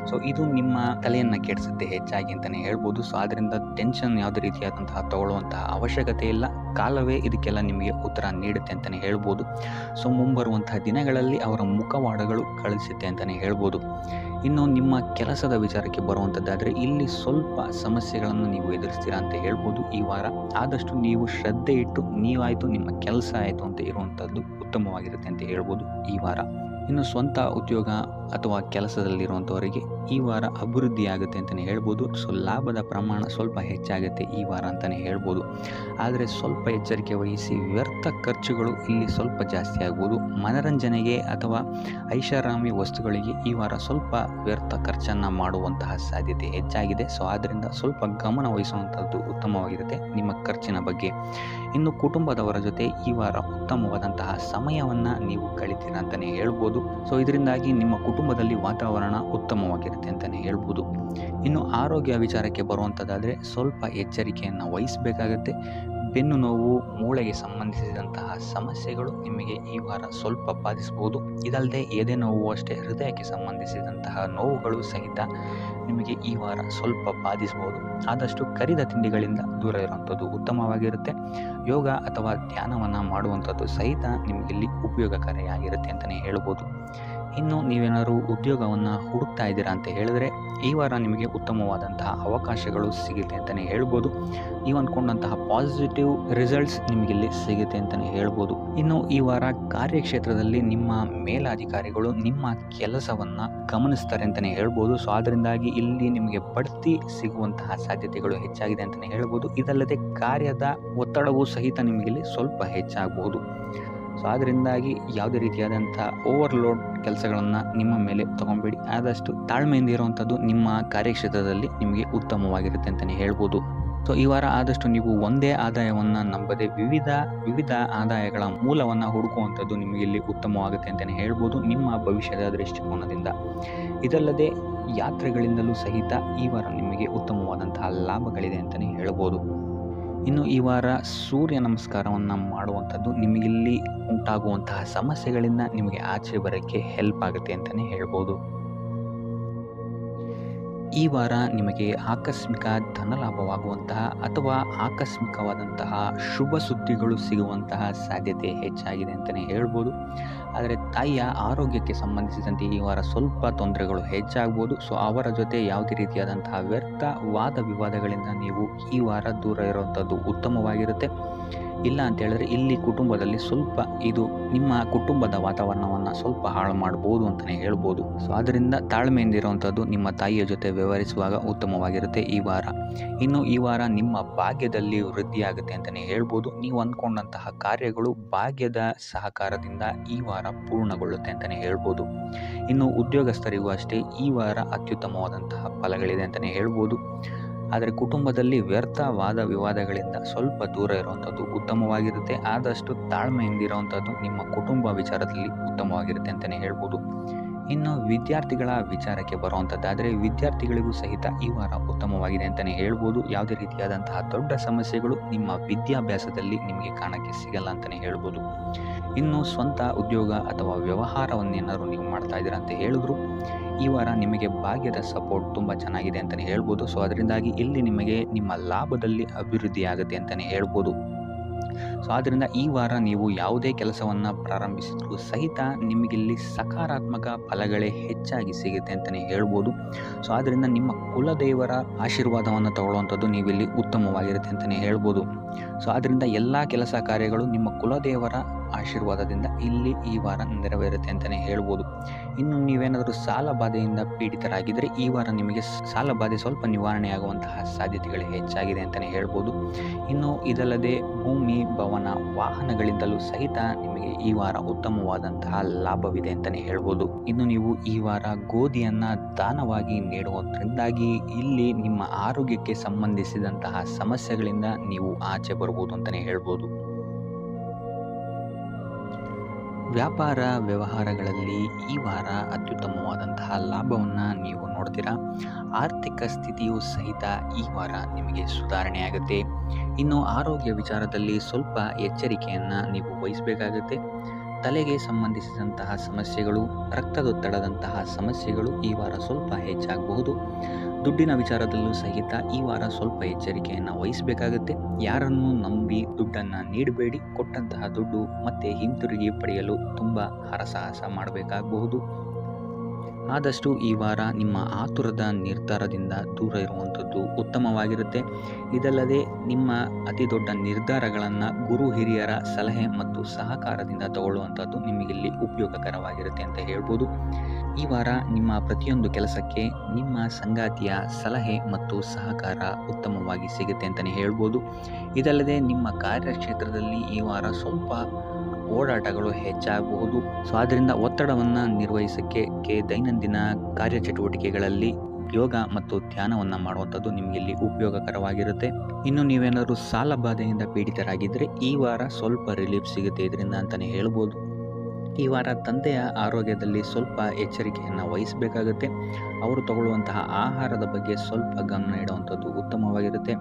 ಸೊ ಇದು ನಿಮ್ಮ ತಲೆಯನ್ನು ಕೆಡಿಸುತ್ತೆ ಹೆಚ್ಚಾಗಿ ಅಂತಲೇ ಹೇಳ್ಬೋದು. ಸೊ ಆದ್ದರಿಂದ ಟೆನ್ಷನ್ ಯಾವುದೇ ರೀತಿಯಾದಂತಹ ತಗೊಳ್ಳುವಂತಹ ಅವಶ್ಯಕತೆ ಇಲ್ಲ. ಕಾಲವೇ ಇದಕ್ಕೆಲ್ಲ ನಿಮಗೆ ಉತ್ತರ ನೀಡುತ್ತೆ ಅಂತಲೇ ಹೇಳ್ಬೋದು. ಸೊ ಮುಂಬರುವಂತಹ ದಿನಗಳಲ್ಲಿ ಅವರ ಮುಖವಾಡಗಳು ಕಳಿಸುತ್ತೆ ಅಂತಲೇ ಹೇಳ್ಬೋದು. ಇನ್ನು ನಿಮ್ಮ ಕೆಲಸದ ವಿಚಾರಕ್ಕೆ ಬರುವಂಥದ್ದಾದರೆ ಇಲ್ಲಿ ಸ್ವಲ್ಪ ಸಮಸ್ಯೆಗಳನ್ನು ನೀವು ಎದುರಿಸ್ತೀರಾ ಅಂತ ಹೇಳ್ಬೋದು ಈ ವಾರ. ಆದಷ್ಟು ನೀವು ಶ್ರದ್ಧೆ ಇಟ್ಟು ನೀವಾಯಿತು ನಿಮ್ಮ ಕೆಲಸ ಆಯಿತು ಅಂತ ಇರುವಂಥದ್ದು ಉತ್ತಮವಾಗಿರುತ್ತೆ ಅಂತ ಹೇಳ್ಬೋದು ಈ ವಾರ. ಇನ್ನು ಸ್ವಂತ ಉದ್ಯೋಗ ಅಥವಾ ಕೆಲಸದಲ್ಲಿರುವಂಥವರಿಗೆ ಈ ವಾರ ಅಭಿವೃದ್ಧಿ ಆಗುತ್ತೆ ಅಂತಲೇ ಹೇಳ್ಬೋದು. ಸೊ ಲಾಭದ ಪ್ರಮಾಣ ಸ್ವಲ್ಪ ಹೆಚ್ಚಾಗುತ್ತೆ ಈ ವಾರ ಅಂತಲೇ ಹೇಳ್ಬೋದು. ಆದರೆ ಸ್ವಲ್ಪ ಎಚ್ಚರಿಕೆ ವಹಿಸಿ, ವ್ಯರ್ಥ ಖರ್ಚುಗಳು ಇಲ್ಲಿ ಸ್ವಲ್ಪ ಜಾಸ್ತಿ ಆಗ್ಬೋದು. ಮನರಂಜನೆಗೆ ಅಥವಾ ಐಷಾರಾಮಿ ವಸ್ತುಗಳಿಗೆ ಈ ವಾರ ಸ್ವಲ್ಪ ವ್ಯರ್ಥ ಖರ್ಚನ್ನು ಮಾಡುವಂತಹ ಸಾಧ್ಯತೆ ಹೆಚ್ಚಾಗಿದೆ. ಸೊ ಆದ್ದರಿಂದ ಸ್ವಲ್ಪ ಗಮನ ವಹಿಸುವಂಥದ್ದು ಉತ್ತಮವಾಗಿರುತ್ತೆ ನಿಮ್ಮ ಖರ್ಚಿನ ಬಗ್ಗೆ. ಇನ್ನು ಕುಟುಂಬದವರ ಜೊತೆ ಈ ವಾರ ಉತ್ತಮವಾದಂತಹ ಸಮಯವನ್ನು ನೀವು ಕಳಿತೀರಾ ಅಂತಲೇ ಹೇಳ್ಬೋದು. ಸೊ ಇದರಿಂದಾಗಿ ನಿಮ್ಮ ಕುಟುಂಬದಲ್ಲಿ ವಾತಾವರಣ ಉತ್ತಮವಾಗಿರುತ್ತೆ ಅಂತಲೇ ಹೇಳ್ಬೋದು. ಇನ್ನು ಆರೋಗ್ಯ ವಿಚಾರಕ್ಕೆ ಬರುವಂಥದ್ದಾದರೆ ಸ್ವಲ್ಪ ಎಚ್ಚರಿಕೆಯನ್ನು ವಹಿಸಬೇಕಾಗತ್ತೆ. ಬೆನ್ನು ನೋವು, ಮೂಳೆಗೆ ಸಂಬಂಧಿಸಿದಂತಹ ಸಮಸ್ಯೆಗಳು ನಿಮಗೆ ಈ ವಾರ ಸ್ವಲ್ಪ ಬಾಧಿಸಬಹುದು. ಇದಲ್ಲದೆ ಎದೆ ನೋವು ಅಷ್ಟೇ, ಹೃದಯಕ್ಕೆ ಸಂಬಂಧಿಸಿದಂತಹ ನೋವುಗಳು ಸಹಿತ ನಿಮಗೆ ಈ ವಾರ ಸ್ವಲ್ಪ ಬಾಧಿಸಬಹುದು. ಆದಷ್ಟು ಕರಿದ ತಿಂಡಿಗಳಿಂದ ದೂರ ಇರುವಂಥದ್ದು ಉತ್ತಮವಾಗಿರುತ್ತೆ. ಯೋಗ ಅಥವಾ ಧ್ಯಾನವನ್ನು ಮಾಡುವಂಥದ್ದು ಸಹಿತ ನಿಮಗಿಲ್ಲಿ ಉಪಯೋಗಕಾರಿಯಾಗಿರುತ್ತೆ ಅಂತಲೇ ಹೇಳ್ಬೋದು. ಇನ್ನು ನೀವೇನಾದರೂ ಉದ್ಯೋಗವನ್ನು ಹುಡುಕ್ತಾ ಇದ್ದೀರಾ ಅಂತ ಹೇಳಿದ್ರೆ ಈ ವಾರ ನಿಮಗೆ ಉತ್ತಮವಾದಂತಹ ಅವಕಾಶಗಳು ಸಿಗುತ್ತೆ ಅಂತಲೇ ಹೇಳ್ಬೋದು. ನೀವು ಅಂದ್ಕೊಂಡಂತಹ ಪಾಸಿಟಿವ್ ರಿಸಲ್ಟ್ಸ್ ನಿಮಗಿಲ್ಲಿ ಸಿಗುತ್ತೆ ಅಂತಲೇ ಹೇಳ್ಬೋದು. ಇನ್ನು ಈ ವಾರ ಕಾರ್ಯಕ್ಷೇತ್ರದಲ್ಲಿ ನಿಮ್ಮ ಮೇಲಾಧಿಕಾರಿಗಳು ನಿಮ್ಮ ಕೆಲಸವನ್ನು ಗಮನಿಸ್ತಾರೆ ಅಂತಲೇ ಹೇಳ್ಬೋದು. ಸೊ ಅದರಿಂದಾಗಿ ಇಲ್ಲಿ ನಿಮಗೆ ಬಡ್ತಿ ಸಿಗುವಂತಹ ಸಾಧ್ಯತೆಗಳು ಹೆಚ್ಚಾಗಿದೆ ಅಂತಲೇ ಹೇಳ್ಬೋದು. ಇದಲ್ಲದೆ ಕಾರ್ಯದ ಒತ್ತಡವೂ ಸಹಿತ ನಿಮಗಿಲ್ಲಿ ಸ್ವಲ್ಪ ಹೆಚ್ಚಾಗಬಹುದು. ಸೊ ಅದರಿಂದಾಗಿ ಯಾವುದೇ ರೀತಿಯಾದಂಥ ಓವರ್ಲೋಡ್ ಕೆಲಸಗಳನ್ನು ನಿಮ್ಮ ಮೇಲೆ ತೊಗೊಂಬೇಡಿ. ಆದಷ್ಟು ತಾಳ್ಮೆಯಿಂದ ಇರುವಂಥದ್ದು ನಿಮ್ಮ ಕಾರ್ಯಕ್ಷೇತ್ರದಲ್ಲಿ ನಿಮಗೆ ಉತ್ತಮವಾಗಿರುತ್ತೆ ಅಂತಲೇ ಹೇಳ್ಬೋದು. ಸೊ ಈ ವಾರ ಆದಷ್ಟು ನೀವು ಒಂದೇ ಆದಾಯವನ್ನು ನಂಬದೆ ವಿವಿಧ ಆದಾಯಗಳ ಮೂಲವನ್ನು ಹುಡುಕುವಂಥದ್ದು ನಿಮಗೆ ಇಲ್ಲಿ ಉತ್ತಮವಾಗುತ್ತೆ ಅಂತಲೇ ಹೇಳ್ಬೋದು ನಿಮ್ಮ ಭವಿಷ್ಯದ ದೃಷ್ಟಿಕೋನದಿಂದ. ಇದಲ್ಲದೆ ಯಾತ್ರೆಗಳಿಂದಲೂ ಸಹಿತ ಈ ವಾರ ನಿಮಗೆ ಉತ್ತಮವಾದಂತಹ ಲಾಭಗಳಿದೆ ಅಂತಲೇ ಹೇಳ್ಬೋದು. ಇನ್ನು ಈ ವಾರ ಸೂರ್ಯ ನಮಸ್ಕಾರವನ್ನು ಮಾಡುವಂಥದ್ದು ನಿಮಗಿಲ್ಲಿ ಉಂಟಾಗುವಂತಹ ಸಮಸ್ಯೆಗಳಿಂದ ನಿಮಗೆ ಆಚೆ ಬರೋಕ್ಕೆ ಹೆಲ್ಪ್ ಆಗುತ್ತೆ ಅಂತಲೇ ಹೇಳ್ಬೋದು. ಈ ವಾರ ನಿಮಗೆ ಆಕಸ್ಮಿಕ ಧನಲಾಭವಾಗುವಂತಹ ಅಥವಾ ಆಕಸ್ಮಿಕವಾದಂತಹ ಶುಭ ಸುದ್ದಿಗಳು ಸಿಗುವಂತಹ ಸಾಧ್ಯತೆ ಹೆಚ್ಚಾಗಿದೆ ಅಂತಲೇ ಹೇಳ್ಬೋದು. ಆದರೆ ತಾಯಿಯ ಆರೋಗ್ಯಕ್ಕೆ ಸಂಬಂಧಿಸಿದಂತೆ ಈ ವಾರ ಸ್ವಲ್ಪ ತೊಂದರೆಗಳು ಹೆಚ್ಚಾಗ್ಬೋದು. ಸೊ ಅವರ ಜೊತೆ ಯಾವುದೇ ರೀತಿಯಾದಂತಹ ವ್ಯರ್ಥ ವಾದ ವಿವಾದಗಳಿಂದ ನೀವು ಈ ವಾರ ದೂರ ಇರುವಂಥದ್ದು ಉತ್ತಮವಾಗಿರುತ್ತೆ. ಇಲ್ಲ ಅಂತ ಹೇಳಿದ್ರೆ ಇಲ್ಲಿ ಕುಟುಂಬದಲ್ಲಿ ಸ್ವಲ್ಪ ಇದು ನಿಮ್ಮ ಕುಟುಂಬದ ವಾತಾವರಣವನ್ನು ಸ್ವಲ್ಪ ಹಾಳು ಮಾಡ್ಬೋದು ಅಂತಲೇ ಹೇಳ್ಬೋದು. ಸೊ ಅದರಿಂದ ತಾಳ್ಮೆಯಿಂದ ಇರುವಂಥದ್ದು ನಿಮ್ಮ ತಾಯಿಯ ಜೊತೆ ವ್ಯವಹರಿಸುವಾಗ ಉತ್ತಮವಾಗಿರುತ್ತೆ ಈ ವಾರ. ಇನ್ನು ಈ ವಾರ ನಿಮ್ಮ ಭಾಗ್ಯದಲ್ಲಿ ವೃದ್ಧಿಯಾಗುತ್ತೆ ಅಂತಲೇ ಹೇಳ್ಬೋದು. ನೀವು ಅಂದ್ಕೊಂಡಂತಹ ಕಾರ್ಯಗಳು ಭಾಗ್ಯದ ಸಹಕಾರದಿಂದ ಈ ವಾರ ಪೂರ್ಣಗೊಳ್ಳುತ್ತೆ ಅಂತಲೇ ಹೇಳ್ಬೋದು. ಇನ್ನು ಉದ್ಯೋಗಸ್ಥರಿಗೂ ಅಷ್ಟೇ ಈ ವಾರ ಅತ್ಯುತ್ತಮವಾದಂತಹ ಫಲಗಳಿದೆ ಅಂತಲೇ ಹೇಳ್ಬೋದು. ಆದರೆ ಕುಟುಂಬದಲ್ಲಿ ವ್ಯರ್ಥ ವಾದ ವಿವಾದಗಳಿಂದ ಸ್ವಲ್ಪ ದೂರ ಇರುವಂಥದ್ದು ಉತ್ತಮವಾಗಿರುತ್ತೆ. ಆದಷ್ಟು ತಾಳ್ಮೆಯಿಂದ ಇರುವಂಥದ್ದು ನಿಮ್ಮ ಕುಟುಂಬ ವಿಚಾರದಲ್ಲಿ ಉತ್ತಮವಾಗಿರುತ್ತೆ ಅಂತಲೇ ಹೇಳ್ಬೋದು. ಇನ್ನು ವಿದ್ಯಾರ್ಥಿಗಳ ವಿಚಾರಕ್ಕೆ ಬರುವಂಥದ್ದಾದರೆ ವಿದ್ಯಾರ್ಥಿಗಳಿಗೂ ಸಹಿತ ಈ ವಾರ ಉತ್ತಮವಾಗಿದೆ ಅಂತಲೇ ಹೇಳ್ಬೋದು. ಯಾವುದೇ ರೀತಿಯಾದಂತಹ ದೊಡ್ಡ ಸಮಸ್ಯೆಗಳು ನಿಮ್ಮ ವಿದ್ಯಾಭ್ಯಾಸದಲ್ಲಿ ನಿಮಗೆ ಕಾಣಕ್ಕೆ ಸಿಗಲ್ಲ ಅಂತಲೇ ಹೇಳ್ಬೋದು. ಇನ್ನು ಸ್ವಂತ ಉದ್ಯೋಗ ಅಥವಾ ವ್ಯವಹಾರವನ್ನೇನಾದರೂ ನೀವು ಮಾಡ್ತಾ ಇದ್ದೀರಾ ಅಂತ ಹೇಳಿದ್ರು ಈ ವಾರ ನಿಮಗೆ ಭಾಗ್ಯದ ಸಪೋರ್ಟ್ ತುಂಬ ಚೆನ್ನಾಗಿದೆ ಅಂತಲೇ ಹೇಳ್ಬೋದು. ಸೊ ಅದರಿಂದಾಗಿ ಇಲ್ಲಿ ನಿಮಗೆ ನಿಮ್ಮ ಲಾಭದಲ್ಲಿ ಅಭಿವೃದ್ಧಿ ಆಗುತ್ತೆ ಅಂತಲೇ ಹೇಳ್ಬೋದು. ಸೊ ಆದ್ದರಿಂದ ಈ ವಾರ ನೀವು ಯಾವುದೇ ಕೆಲಸವನ್ನು ಪ್ರಾರಂಭಿಸಿದ್ರೂ ಸಹಿತ ನಿಮಗಿಲ್ಲಿ ಸಕಾರಾತ್ಮಕ ಫಲಗಳೇ ಹೆಚ್ಚಾಗಿ ಸಿಗುತ್ತೆ ಅಂತಲೇ ಹೇಳ್ಬೋದು. ಸೊ ಆದ್ದರಿಂದ ನಿಮ್ಮ ಕುಲದೇವರ ಆಶೀರ್ವಾದವನ್ನು ತಗೊಳ್ಳುವಂಥದ್ದು ನೀವಿಲ್ಲಿ ಉತ್ತಮವಾಗಿರುತ್ತೆ ಅಂತಲೇ ಹೇಳ್ಬೋದು. ಸೊ ಆದ್ದರಿಂದ ಎಲ್ಲ ಕೆಲಸ ಕಾರ್ಯಗಳು ನಿಮ್ಮ ಕುಲದೇವರ ಆಶೀರ್ವಾದದಿಂದ ಇಲ್ಲಿ ಈ ವಾರ ನೆರವೇರುತ್ತೆ ಅಂತಲೇ ಹೇಳ್ಬೋದು. ಇನ್ನು ನೀವೇನಾದರೂ ಸಾಲ ಬಾಧೆಯಿಂದ ಪೀಡಿತರಾಗಿದ್ದರೆ ಈ ವಾರ ನಿಮಗೆ ಸಾಲ ಬಾಧೆ ಸ್ವಲ್ಪ ನಿವಾರಣೆಯಾಗುವಂತಹ ಸಾಧ್ಯತೆಗಳು ಹೆಚ್ಚಾಗಿದೆ ಅಂತಲೇ ಹೇಳ್ಬೋದು. ಇನ್ನು ಇದಲ್ಲದೆ ಭೂಮಿ, ಭವನ, ವಾಹನಗಳಿಂದಲೂ ಸಹಿತ ನಿಮಗೆ ಈ ವಾರ ಉತ್ತಮವಾದಂತಹ ಲಾಭವಿದೆ ಅಂತಲೇ ಹೇಳ್ಬೋದು. ಇನ್ನು ನೀವು ಈ ವಾರ ಗೋಧಿಯನ್ನು ದಾನವಾಗಿ ನೀಡುವುದರಿಂದಾಗಿ ಇಲ್ಲಿ ನಿಮ್ಮ ಆರೋಗ್ಯಕ್ಕೆ ಸಂಬಂಧಿಸಿದಂತಹ ಸಮಸ್ಯೆಗಳಿಂದ ನೀವು ಆಚೆ ಬರ್ಬೋದು ಅಂತಲೇ ಹೇಳ್ಬೋದು. ವ್ಯಾಪಾರ ವ್ಯವಹಾರಗಳಲ್ಲಿ ಈ ವಾರ ಅತ್ಯುತ್ತಮವಾದಂತಹ ಲಾಭವನ್ನು ನೀವು ನೋಡ್ತೀರಾ. ಆರ್ಥಿಕ ಸ್ಥಿತಿಯೂ ಸಹಿತ ಈ ವಾರ ನಿಮಗೆ ಸುಧಾರಣೆಯಾಗುತ್ತೆ. ಇನ್ನು ಆರೋಗ್ಯ ವಿಚಾರದಲ್ಲಿ ಸ್ವಲ್ಪ ಎಚ್ಚರಿಕೆಯನ್ನು ನೀವು ವಹಿಸಬೇಕಾಗುತ್ತೆ. ತಲೆಗೆ ಸಂಬಂಧಿಸಿದಂತಹ ಸಮಸ್ಯೆಗಳು, ರಕ್ತದೊತ್ತಡದಂತಹ ಸಮಸ್ಯೆಗಳು ಈ ವಾರ ಸ್ವಲ್ಪ ಹೆಚ್ಚಾಗಬಹುದು. ದುಡ್ಡಿನ ವಿಚಾರದಲ್ಲೂ ಸಹಿತ ಈ ವಾರ ಸ್ವಲ್ಪ ಎಚ್ಚರಿಕೆಯನ್ನು ವಹಿಸಬೇಕಾಗುತ್ತೆ. ಯಾರನ್ನು ನಂಬಿ ದುಡ್ಡನ್ನು ನೀಡಬೇಡಿ. ಕೊಟ್ಟಂತಹ ದುಡ್ಡು ಮತ್ತೆ ಹಿಂತಿರುಗಿ ಪಡೆಯಲು ತುಂಬ ಹರಸಾಹಸ ಮಾಡಬೇಕಾಗಬಹುದು. ಆದಷ್ಟು ಈ ವಾರ ನಿಮ್ಮ ಆತುರದ ನಿರ್ಧಾರದಿಂದ ದೂರ ಇರುವಂಥದ್ದು ಉತ್ತಮವಾಗಿರುತ್ತೆ. ಇದಲ್ಲದೆ ನಿಮ್ಮ ಅತಿ ದೊಡ್ಡ ನಿರ್ಧಾರಗಳನ್ನು ಗುರು ಹಿರಿಯರ ಸಲಹೆ ಮತ್ತು ಸಹಕಾರದಿಂದ ತಗೊಳ್ಳುವಂಥದ್ದು ನಿಮಗಿಲ್ಲಿ ಉಪಯೋಗಕರವಾಗಿರುತ್ತೆ ಅಂತ ಹೇಳ್ಬೋದು. ಈ ವಾರ ನಿಮ್ಮ ಪ್ರತಿಯೊಂದು ಕೆಲಸಕ್ಕೆ ನಿಮ್ಮ ಸಂಗಾತಿಯ ಸಲಹೆ ಮತ್ತು ಸಹಕಾರ ಉತ್ತಮವಾಗಿ ಸಿಗುತ್ತೆ ಅಂತಲೇ ಹೇಳ್ಬೋದು. ಇದಲ್ಲದೆ ನಿಮ್ಮ ಕಾರ್ಯಕ್ಷೇತ್ರದಲ್ಲಿ ಈ ವಾರ ಸ್ವಲ್ಪ ಓಡಾಟಗಳು ಹೆಚ್ಚಾಗಬಹುದು. ಸೊ ಆದ್ದರಿಂದ ಒತ್ತಡವನ್ನು ನಿರ್ವಹಿಸೋಕ್ಕೆ ದೈನಂದಿನ ಕಾರ್ಯಚಟುವಟಿಕೆಗಳಲ್ಲಿ ಯೋಗ ಮತ್ತು ಧ್ಯಾನವನ್ನು ಮಾಡುವಂಥದ್ದು ನಿಮಗಿಲ್ಲಿ ಉಪಯೋಗಕರವಾಗಿರುತ್ತೆ. ಇನ್ನು ನೀವೇನಾದರೂ ಸಾಲ ಬಾಧೆಯಿಂದ ಪೀಡಿತರಾಗಿದ್ದರೆ ಈ ವಾರ ಸ್ವಲ್ಪ ರಿಲೀಫ್ ಸಿಗುತ್ತೆ ಇದರಿಂದ ಅಂತಲೇ ಹೇಳ್ಬೋದು. ಈ ವಾರ ತಂದೆಯ ಆರೋಗ್ಯದಲ್ಲಿ ಸ್ವಲ್ಪ ಎಚ್ಚರಿಕೆಯನ್ನು ವಹಿಸಬೇಕಾಗುತ್ತೆ. ಅವರು ತಗೊಳ್ಳುವಂತಹ ಆಹಾರದ ಬಗ್ಗೆ ಸ್ವಲ್ಪ ಗಮನ ಇಡುವಂಥದ್ದು ಉತ್ತಮವಾಗಿರುತ್ತೆ.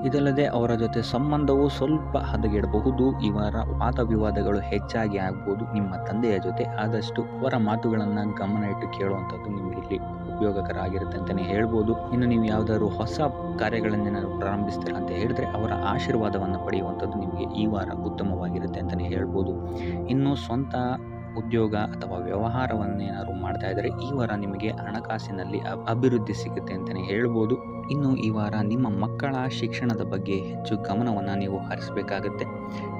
ಇದಲ್ಲದೆ ಅವರ ಜೊತೆ ಸಂಬಂಧವು ಸ್ವಲ್ಪ ಹದಗೆಡಬಹುದು. ಈ ವಾರ ವಾದ ವಿವಾದಗಳು ಹೆಚ್ಚಾಗಿ ಆಗ್ಬೋದು ನಿಮ್ಮ ತಂದೆಯ ಜೊತೆ. ಆದಷ್ಟು ಅವರ ಮಾತುಗಳನ್ನು ಗಮನ ಇಟ್ಟು ಕೇಳುವಂಥದ್ದು ನಿಮಗಿಲ್ಲಿ ಉಪಯೋಗಕರ ಆಗಿರುತ್ತೆ ಅಂತಲೇ ಹೇಳ್ಬೋದು. ಇನ್ನು ನೀವು ಯಾವುದಾದ್ರು ಹೊಸ ಕಾರ್ಯಗಳನ್ನೇನಾದ್ರು ಪ್ರಾರಂಭಿಸ್ತೀರಾ ಅಂತ ಹೇಳಿದ್ರೆ ಅವರ ಆಶೀರ್ವಾದವನ್ನು ಪಡೆಯುವಂಥದ್ದು ನಿಮಗೆ ಈ ವಾರ ಉತ್ತಮವಾಗಿರುತ್ತೆ ಅಂತಲೇ ಹೇಳ್ಬೋದು. ಇನ್ನು ಸ್ವಂತ ಉದ್ಯೋಗ ಅಥವಾ ವ್ಯವಹಾರವನ್ನೇನಾದ್ರು ಮಾಡ್ತಾ ಇದ್ದರೆ ಈ ವಾರ ನಿಮಗೆ ಹಣಕಾಸಿನಲ್ಲಿ ಅಭಿವೃದ್ಧಿ ಸಿಗುತ್ತೆ ಅಂತಲೇ ಹೇಳ್ಬೋದು. ಇನ್ನು ಈ ವಾರ ನಿಮ್ಮ ಮಕ್ಕಳ ಶಿಕ್ಷಣದ ಬಗ್ಗೆ ಹೆಚ್ಚು ಗಮನವನ್ನು ನೀವು ಹರಿಸಬೇಕಾಗುತ್ತೆ.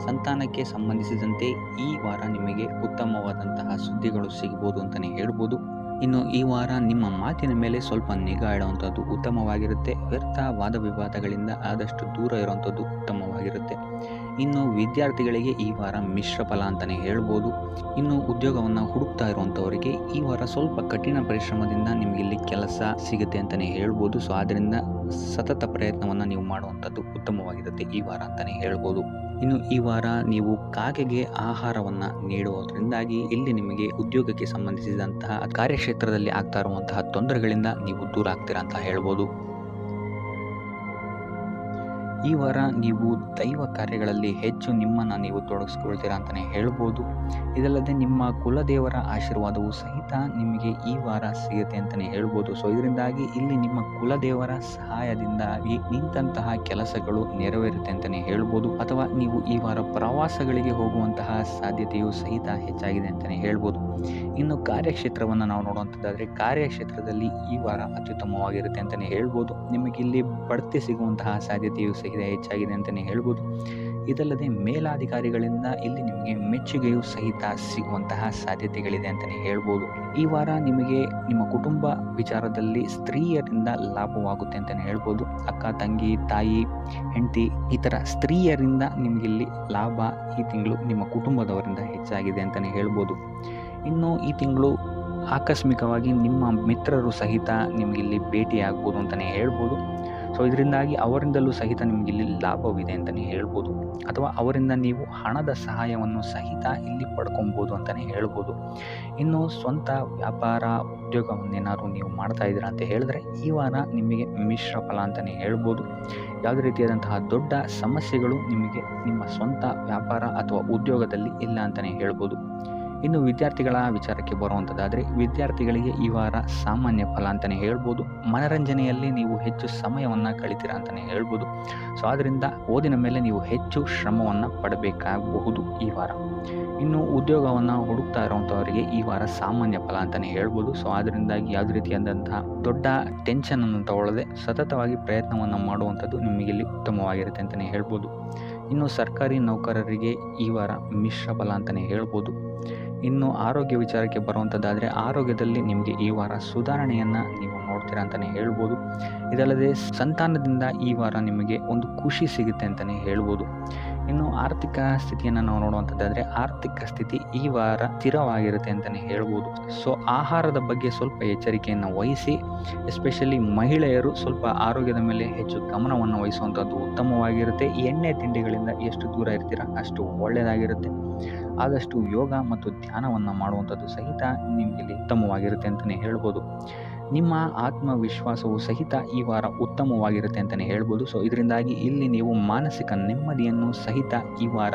ಸಂತಾನಕ್ಕೆ ಸಂಬಂಧಿಸಿದಂತೆ ಈ ವಾರ ನಿಮಗೆ ಉತ್ತಮವಾದಂತಹ ಸುದ್ದಿಗಳು ಸಿಗ್ಬೋದು ಅಂತಲೇ ಹೇಳ್ಬೋದು. ಇನ್ನು ಈ ವಾರ ನಿಮ್ಮ ಮಾತಿನ ಮೇಲೆ ಸ್ವಲ್ಪ ನಿಗಾ ಇಡುವಂಥದ್ದು ಉತ್ತಮವಾಗಿರುತ್ತೆ. ವ್ಯರ್ಥ ವಾದ ವಿವಾದಗಳಿಂದ ಆದಷ್ಟು ದೂರ ಇರುವಂಥದ್ದು ಉತ್ತಮವಾಗಿರುತ್ತೆ. ಇನ್ನು ವಿದ್ಯಾರ್ಥಿಗಳಿಗೆ ಈ ವಾರ ಮಿಶ್ರ ಫಲ ಅಂತಲೇ ಹೇಳ್ಬೋದು. ಇನ್ನು ಉದ್ಯೋಗವನ್ನು ಹುಡುಕ್ತಾ ಇರುವಂಥವರಿಗೆ ಈ ವಾರ ಸ್ವಲ್ಪ ಕಠಿಣ ಪರಿಶ್ರಮದಿಂದ ನಿಮಗಿಲ್ಲಿ ಕೆಲಸ ಸಿಗುತ್ತೆ ಅಂತಲೇ ಹೇಳ್ಬೋದು. ಸೊ ಆದ್ದರಿಂದ ಸತತ ಪ್ರಯತ್ನವನ್ನು ನೀವು ಮಾಡುವಂಥದ್ದು ಉತ್ತಮವಾಗಿರುತ್ತೆ ಈ ವಾರ ಅಂತಲೇ ಹೇಳ್ಬೋದು. ಇನ್ನು ಈ ವಾರ ನೀವು ಕಾಗೆಗೆ ಆಹಾರವನ್ನು ನೀಡುವುದರಿಂದಾಗಿ ಇಲ್ಲಿ ನಿಮಗೆ ಉದ್ಯೋಗಕ್ಕೆ ಸಂಬಂಧಿಸಿದಂತಹ ಕಾರ್ಯಕ್ಷೇತ್ರದಲ್ಲಿ ಆಗ್ತಾ ಇರುವಂತಹ ತೊಂದರೆಗಳಿಂದ ನೀವು ದೂರ ಆಗ್ತೀರಾ ಅಂತ ಹೇಳ್ಬೋದು. ಈ ವಾರ ನೀವು ದೈವ ಕಾರ್ಯಗಳಲ್ಲಿ ಹೆಚ್ಚು ನಿಮ್ಮನ್ನು ನೀವು ತೊಡಗಿಸ್ಕೊಳ್ತೀರಾ ಅಂತಲೇ ಹೇಳ್ಬೋದು. ಇದಲ್ಲದೆ ನಿಮ್ಮ ಕುಲದೇವರ ಆಶೀರ್ವಾದವು ಸಹಿತ ನಿಮಗೆ ಈ ವಾರ ಸಿಗುತ್ತೆ ಅಂತಲೇ ಹೇಳ್ಬೋದು. ಸೊ ಇದರಿಂದಾಗಿ ಇಲ್ಲಿ ನಿಮ್ಮ ಕುಲದೇವರ ಸಹಾಯದಿಂದಾಗಿ ನಿಂತಹ ಕೆಲಸಗಳು ನೆರವೇರುತ್ತೆ ಅಂತಲೇ ಹೇಳ್ಬೋದು. ಅಥವಾ ನೀವು ಈ ವಾರ ಪ್ರವಾಸಗಳಿಗೆ ಹೋಗುವಂತಹ ಸಾಧ್ಯತೆಯು ಸಹಿತ ಹೆಚ್ಚಾಗಿದೆ ಅಂತಲೇ ಹೇಳ್ಬೋದು. ಇನ್ನು ಕಾರ್ಯಕ್ಷೇತ್ರವನ್ನು ನಾವು ನೋಡುವಂಥದ್ದಾದರೆ ಕಾರ್ಯಕ್ಷೇತ್ರದಲ್ಲಿ ಈ ವಾರ ಅತ್ಯುತ್ತಮವಾಗಿರುತ್ತೆ ಅಂತಲೇ ಹೇಳ್ಬೋದು. ನಿಮಗಿಲ್ಲಿ ಬಡ್ತಿ ಸಿಗುವಂತಹ ಸಾಧ್ಯತೆಯು ಸಹಿತ ಹೆಚ್ಚಾಗಿದೆ ಅಂತಲೇ ಹೇಳ್ಬೋದು. ಇದಲ್ಲದೆ ಮೇಲಾಧಿಕಾರಿಗಳಿಂದ ಇಲ್ಲಿ ನಿಮಗೆ ಮೆಚ್ಚುಗೆಯೂ ಸಹಿತ ಸಿಗುವಂತಹ ಸಾಧ್ಯತೆಗಳಿದೆ ಅಂತಲೇ ಹೇಳ್ಬೋದು. ಈ ವಾರ ನಿಮಗೆ ನಿಮ್ಮ ಕುಟುಂಬ ವಿಚಾರದಲ್ಲಿ ಸ್ತ್ರೀಯರಿಂದ ಲಾಭವಾಗುತ್ತೆ ಅಂತಲೇ ಹೇಳ್ಬೋದು. ಅಕ್ಕ, ತಂಗಿ, ತಾಯಿ, ಹೆಂಡತಿ ಈ ಥರ ಸ್ತ್ರೀಯರಿಂದ ನಿಮಗಿಲ್ಲಿ ಲಾಭ ಈ ತಿಂಗಳು ನಿಮ್ಮ ಕುಟುಂಬದವರಿಂದ ಹೆಚ್ಚಾಗಿದೆ ಅಂತಲೇ ಹೇಳ್ಬೋದು. ಇನ್ನು ಈ ತಿಂಗಳು ಆಕಸ್ಮಿಕವಾಗಿ ನಿಮ್ಮ ಮಿತ್ರರು ಸಹಿತ ನಿಮಗಿಲ್ಲಿ ಭೇಟಿಯಾಗ್ಬೋದು ಅಂತಲೇ ಹೇಳ್ಬೋದು. ಸೊ ಇದರಿಂದಾಗಿ ಅವರಿಂದಲೂ ಸಹಿತ ನಿಮಗಿಲ್ಲಿ ಲಾಭವಿದೆ ಅಂತಲೇ ಹೇಳ್ಬೋದು, ಅಥವಾ ಅವರಿಂದ ನೀವು ಹಣದ ಸಹಾಯವನ್ನು ಸಹಿತ ಇಲ್ಲಿ ಪಡ್ಕೊಬೋದು ಅಂತಲೇ ಹೇಳ್ಬೋದು. ಇನ್ನು ಸ್ವಂತ ವ್ಯಾಪಾರ ಉದ್ಯೋಗವನ್ನೇನಾದ್ರು ನೀವು ಮಾಡ್ತಾ ಇದ್ದೀರಾ ಅಂತ ಹೇಳಿದ್ರೆ ಈ ವಾರ ನಿಮಗೆ ಮಿಶ್ರ ಫಲ ಅಂತಲೇ ಹೇಳ್ಬೋದು. ಯಾವುದೇ ರೀತಿಯಾದಂತಹ ದೊಡ್ಡ ಸಮಸ್ಯೆಗಳು ನಿಮಗೆ ನಿಮ್ಮ ಸ್ವಂತ ವ್ಯಾಪಾರ ಅಥವಾ ಉದ್ಯೋಗದಲ್ಲಿ ಇಲ್ಲ ಅಂತಲೇ ಹೇಳ್ಬೋದು. ಇನ್ನು ವಿದ್ಯಾರ್ಥಿಗಳ ವಿಚಾರಕ್ಕೆ ಬರುವಂಥದ್ದಾದರೆ ವಿದ್ಯಾರ್ಥಿಗಳಿಗೆ ಈ ವಾರ ಸಾಮಾನ್ಯ ಫಲ ಅಂತಲೇ ಹೇಳ್ಬೋದು. ಮನರಂಜನೆಯಲ್ಲಿ ನೀವು ಹೆಚ್ಚು ಸಮಯವನ್ನು ಕಳಿತೀರಾ ಅಂತಲೇ ಹೇಳ್ಬೋದು. ಸೊ ಆದ್ದರಿಂದ ಓದಿನ ಮೇಲೆ ನೀವು ಹೆಚ್ಚು ಶ್ರಮವನ್ನು ಪಡಬೇಕಾಗಬಹುದು ಈ ವಾರ. ಇನ್ನು ಉದ್ಯೋಗವನ್ನು ಹುಡುಕ್ತಾ ಇರೋವಂಥವರಿಗೆ ಈ ವಾರ ಸಾಮಾನ್ಯ ಫಲ ಅಂತಲೇ ಹೇಳ್ಬೋದು. ಸೊ ಅದರಿಂದಾಗಿ ಯಾವುದೇ ರೀತಿಯಾದಂತಹ ದೊಡ್ಡ ಟೆನ್ಷನನ್ನು ತಗೊಳ್ಳದೆ ಸತತವಾಗಿ ಪ್ರಯತ್ನವನ್ನು ಮಾಡುವಂಥದ್ದು ನಿಮಗಿಲ್ಲಿ ಉತ್ತಮವಾಗಿರುತ್ತೆ ಅಂತಲೇ ಹೇಳ್ಬೋದು. ಇನ್ನು ಸರ್ಕಾರಿ ನೌಕರರಿಗೆ ಈ ವಾರ ಮಿಶ್ರ ಫಲ ಅಂತಲೇ ಹೇಳ್ಬೋದು. ಇನ್ನು ಆರೋಗ್ಯ ವಿಚಾರಕ್ಕೆ ಬರುವಂಥದ್ದಾದರೆ ಆರೋಗ್ಯದಲ್ಲಿ ನಿಮಗೆ ಈ ವಾರ ಸುಧಾರಣೆಯನ್ನು ನೀವು ನೋಡ್ತೀರಾ ಅಂತಲೇ ಹೇಳ್ಬೋದು. ಇದಲ್ಲದೆ ಸಂತಾನದಿಂದ ಈ ವಾರ ನಿಮಗೆ ಒಂದು ಖುಷಿ ಸಿಗುತ್ತೆ ಅಂತಲೇ ಹೇಳ್ಬೋದು. ಇನ್ನು ಆರ್ಥಿಕ ಸ್ಥಿತಿಯನ್ನು ನಾವು ನೋಡುವಂಥದ್ದಾದರೆ ಆರ್ಥಿಕ ಸ್ಥಿತಿ ಈ ವಾರ ಸ್ಥಿರವಾಗಿರುತ್ತೆ ಅಂತಲೇ ಹೇಳ್ಬೋದು. ಸೊ ಆಹಾರದ ಬಗ್ಗೆ ಸ್ವಲ್ಪ ಎಚ್ಚರಿಕೆಯನ್ನು ವಹಿಸಿ, ಎಸ್ಪೆಷಲಿ ಮಹಿಳೆಯರು ಸ್ವಲ್ಪ ಆರೋಗ್ಯದ ಮೇಲೆ ಹೆಚ್ಚು ಗಮನವನ್ನು ವಹಿಸುವಂಥದ್ದು ಉತ್ತಮವಾಗಿರುತ್ತೆ. ಎಣ್ಣೆ ತಿಂಡಿಗಳಿಂದ ಎಷ್ಟು ದೂರ ಇರ್ತೀರಾ ಅಷ್ಟು ಒಳ್ಳೆಯದಾಗಿರುತ್ತೆ. ಆದಷ್ಟು ಯೋಗ ಮತ್ತು ಧ್ಯಾನವನ್ನು ಮಾಡುವಂಥದ್ದು ಸಹಿತ ನಿಮಗಿಲ್ಲಿ ಉತ್ತಮವಾಗಿರುತ್ತೆ ಅಂತಲೇ ಹೇಳ್ಬೋದು. ನಿಮ್ಮ ಆತ್ಮವಿಶ್ವಾಸವು ಸಹಿತ ಈ ವಾರ ಉತ್ತಮವಾಗಿರುತ್ತೆ ಅಂತಲೇ ಹೇಳ್ಬೋದು. ಸೊ ಇದರಿಂದಾಗಿ ಇಲ್ಲಿ ನೀವು ಮಾನಸಿಕ ನೆಮ್ಮದಿಯನ್ನು ಸಹಿತ ಈ ವಾರ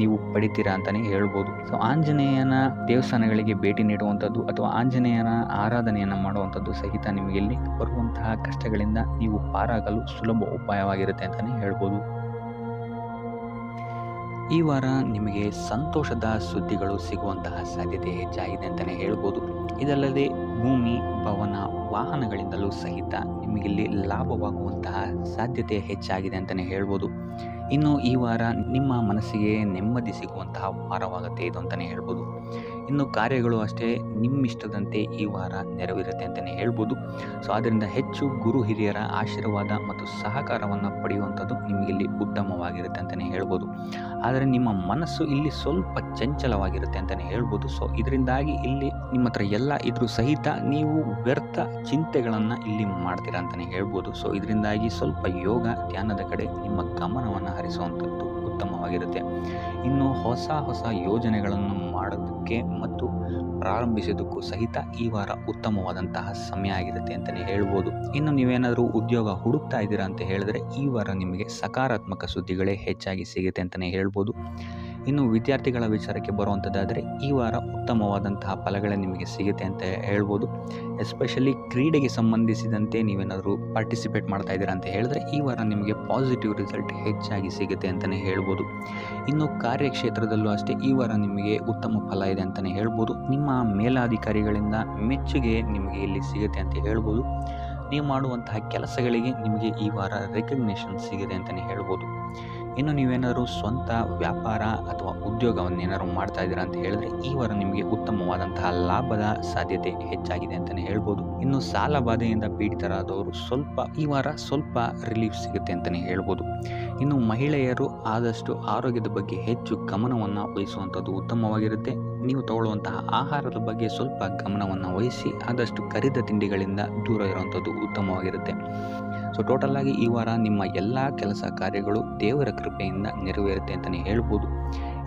ನೀವು ಪಡಿತೀರಾ ಅಂತಲೇ ಹೇಳ್ಬೋದು. ಸೊ ಆಂಜನೇಯನ ದೇವಸ್ಥಾನಗಳಿಗೆ ಭೇಟಿ ನೀಡುವಂಥದ್ದು ಅಥವಾ ಆಂಜನೇಯನ ಆರಾಧನೆಯನ್ನು ಮಾಡುವಂಥದ್ದು ಸಹಿತ ನಿಮಗೆ ಇಲ್ಲಿ ಬರುವಂತಹ ಕಷ್ಟಗಳಿಂದ ನೀವು ಪಾರಾಗಲು ಸುಲಭ ಉಪಾಯವಾಗಿರುತ್ತೆ ಅಂತಲೇ ಹೇಳ್ಬೋದು. ಈ ವಾರ ನಿಮಗೆ ಸಂತೋಷದ ಸುದ್ದಿಗಳು ಸಿಗುವಂತಹ ಸಾಧ್ಯತೆ ಹೆಚ್ಚಾಗಿದೆ ಅಂತಲೇ ಹೇಳ್ಬೋದು. ಇದಲ್ಲದೆ ಭೂಮಿ, ಭವನ, ವಾಹನಗಳಿಂದಲೂ ಸಹಿತ ನಿಮಗಿಲ್ಲಿ ಲಾಭವಾಗುವಂತಹ ಸಾಧ್ಯತೆ ಹೆಚ್ಚಾಗಿದೆ ಅಂತಲೇ ಹೇಳ್ಬೋದು. ಇನ್ನು ಈ ವಾರ ನಿಮ್ಮ ಮನಸ್ಸಿಗೆ ನೆಮ್ಮದಿ ಸಿಗುವಂತಹ ವಾರವಾಗುತ್ತೆ ಇದು ಅಂತಲೇ ಹೇಳ್ಬೋದು. ಇನ್ನು ಕಾರ್ಯಗಳು ಅಷ್ಟೇ ನಿಮ್ಮಿಷ್ಟದಂತೆ ಈ ವಾರ ನೆರವೇರುತ್ತೆ ಅಂತಲೇ ಹೇಳ್ಬೋದು. ಸೊ ಆದ್ದರಿಂದ ಹೆಚ್ಚು ಗುರು ಹಿರಿಯರ ಆಶೀರ್ವಾದ ಮತ್ತು ಸಹಕಾರವನ್ನು ಪಡೆಯುವಂಥದ್ದು ನಿಮಗಿಲ್ಲಿ ಉತ್ತಮವಾಗಿರುತ್ತೆ ಅಂತಲೇ ಹೇಳ್ಬೋದು. ಆದರೆ ನಿಮ್ಮ ಮನಸ್ಸು ಇಲ್ಲಿ ಸ್ವಲ್ಪ ಚಂಚಲವಾಗಿರುತ್ತೆ ಅಂತಲೇ ಹೇಳ್ಬೋದು. ಸೊ ಇದರಿಂದಾಗಿ ಇಲ್ಲಿ ನಿಮ್ಮ ಹತ್ರ ಎಲ್ಲ ಇದ್ರೂ ಸಹಿತ ನೀವು ವ್ಯರ್ಥ ಚಿಂತೆಗಳನ್ನು ಇಲ್ಲಿ ಮಾಡ್ತೀರಾ ಅಂತಲೇ ಹೇಳ್ಬೋದು. ಸೊ ಇದರಿಂದಾಗಿ ಸ್ವಲ್ಪ ಯೋಗ ಧ್ಯಾನದ ಕಡೆ ನಿಮ್ಮ ಗಮನವನ್ನು ಹರಿಸುವಂಥದ್ದು ಉತ್ತಮವಾಗಿರುತ್ತೆ. ಇನ್ನು ಹೊಸ ಯೋಜನೆಗಳನ್ನು ಮಾಡೋದಕ್ಕೆ ಮತ್ತು ಪ್ರಾರಂಭಿಸೋದಕ್ಕೂ ಸಹಿತ ಈ ವಾರ ಉತ್ತಮವಾದಂತಹ ಸಮಯ ಆಗಿರುತ್ತೆ ಅಂತಲೇ ಹೇಳ್ಬೋದು. ಇನ್ನು ನೀವೇನಾದರೂ ಉದ್ಯೋಗ ಹುಡುಕ್ತಾ ಇದ್ದೀರಾ ಅಂತ ಹೇಳಿದ್ರೆ ಈ ವಾರ ನಿಮಗೆ ಸಕಾರಾತ್ಮಕ ಸುದ್ದಿಗಳೇ ಹೆಚ್ಚಾಗಿ ಸಿಗುತ್ತೆ ಅಂತಲೇ ಹೇಳ್ಬೋದು. ಇನ್ನು ವಿದ್ಯಾರ್ಥಿಗಳ ವಿಚಾರಕ್ಕೆ ಬರುವಂಥದ್ದಾದರೆ ಈ ವಾರ ಉತ್ತಮವಾದಂತಹ ಫಲಗಳೇ ನಿಮಗೆ ಸಿಗುತ್ತೆ ಅಂತ ಹೇಳ್ಬೋದು. ಎಸ್ಪೆಷಲಿ ಕ್ರೀಡೆಗೆ ಸಂಬಂಧಿಸಿದಂತೆ ನೀವೇನಾದರೂ ಪಾರ್ಟಿಸಿಪೇಟ್ ಮಾಡ್ತಾ ಇದ್ದೀರಾ ಅಂತ ಹೇಳಿದ್ರೆ ಈ ವಾರ ನಿಮಗೆ ಪಾಸಿಟಿವ್ ರಿಸಲ್ಟ್ ಹೆಚ್ಚಾಗಿ ಸಿಗುತ್ತೆ ಅಂತಲೇ ಹೇಳ್ಬೋದು. ಇನ್ನು ಕಾರ್ಯಕ್ಷೇತ್ರದಲ್ಲೂ ಅಷ್ಟೇ ಈ ವಾರ ನಿಮಗೆ ಉತ್ತಮ ಫಲ ಇದೆ ಅಂತಲೇ ಹೇಳ್ಬೋದು. ನಿಮ್ಮ ಮೇಲಾಧಿಕಾರಿಗಳಿಂದ ಮೆಚ್ಚುಗೆ ನಿಮಗೆ ಇಲ್ಲಿ ಸಿಗುತ್ತೆ ಅಂತ ಹೇಳ್ಬೋದು. ನೀವು ಮಾಡುವಂತಹ ಕೆಲಸಗಳಿಗೆ ನಿಮಗೆ ಈ ವಾರ ರೆಕಗ್ನೇಷನ್ ಸಿಗಿದೆ ಅಂತಲೇ ಹೇಳ್ಬೋದು. ಇನ್ನು ನೀವೇನಾದರೂ ಸ್ವಂತ ವ್ಯಾಪಾರ ಅಥವಾ ಉದ್ಯೋಗವನ್ನೇನಾದ್ರು ಮಾಡ್ತಾ ಇದ್ದೀರಾ ಅಂತ ಹೇಳಿದ್ರೆ ಈ ವಾರ ನಿಮಗೆ ಉತ್ತಮವಾದಂತಹ ಲಾಭದ ಸಾಧ್ಯತೆ ಹೆಚ್ಚಾಗಿದೆ ಅಂತಲೇ ಹೇಳ್ಬೋದು. ಇನ್ನು ಸಾಲ ಬಾಧೆಯಿಂದ ಪೀಡಿತರಾದವರು ಈ ವಾರ ಸ್ವಲ್ಪ ರಿಲೀಫ್ ಸಿಗುತ್ತೆ ಅಂತಲೇ ಹೇಳ್ಬೋದು. ಇನ್ನು ಮಹಿಳೆಯರು ಆದಷ್ಟು ಆರೋಗ್ಯದ ಬಗ್ಗೆ ಹೆಚ್ಚು ಗಮನವನ್ನು ವಹಿಸುವಂಥದ್ದು ಉತ್ತಮವಾಗಿರುತ್ತೆ. ನೀವು ತಗೊಳ್ಳುವಂತಹ ಆಹಾರದ ಬಗ್ಗೆ ಸ್ವಲ್ಪ ಗಮನವನ್ನು ವಹಿಸಿ ಆದಷ್ಟು ಕರಿದ ತಿಂಡಿಗಳಿಂದ ದೂರ ಇರುವಂಥದ್ದು ಉತ್ತಮವಾಗಿರುತ್ತೆ. ಸೊ ಟೋಟಲ್ ಆಗಿ ಈ ವಾರ ನಿಮ್ಮ ಎಲ್ಲ ಕೆಲಸ ಕಾರ್ಯಗಳು ದೇವರ ಕೃಪೆಯಿಂದ ನೆರವೇರುತ್ತೆ ಅಂತಲೇ ಹೇಳ್ಬೋದು.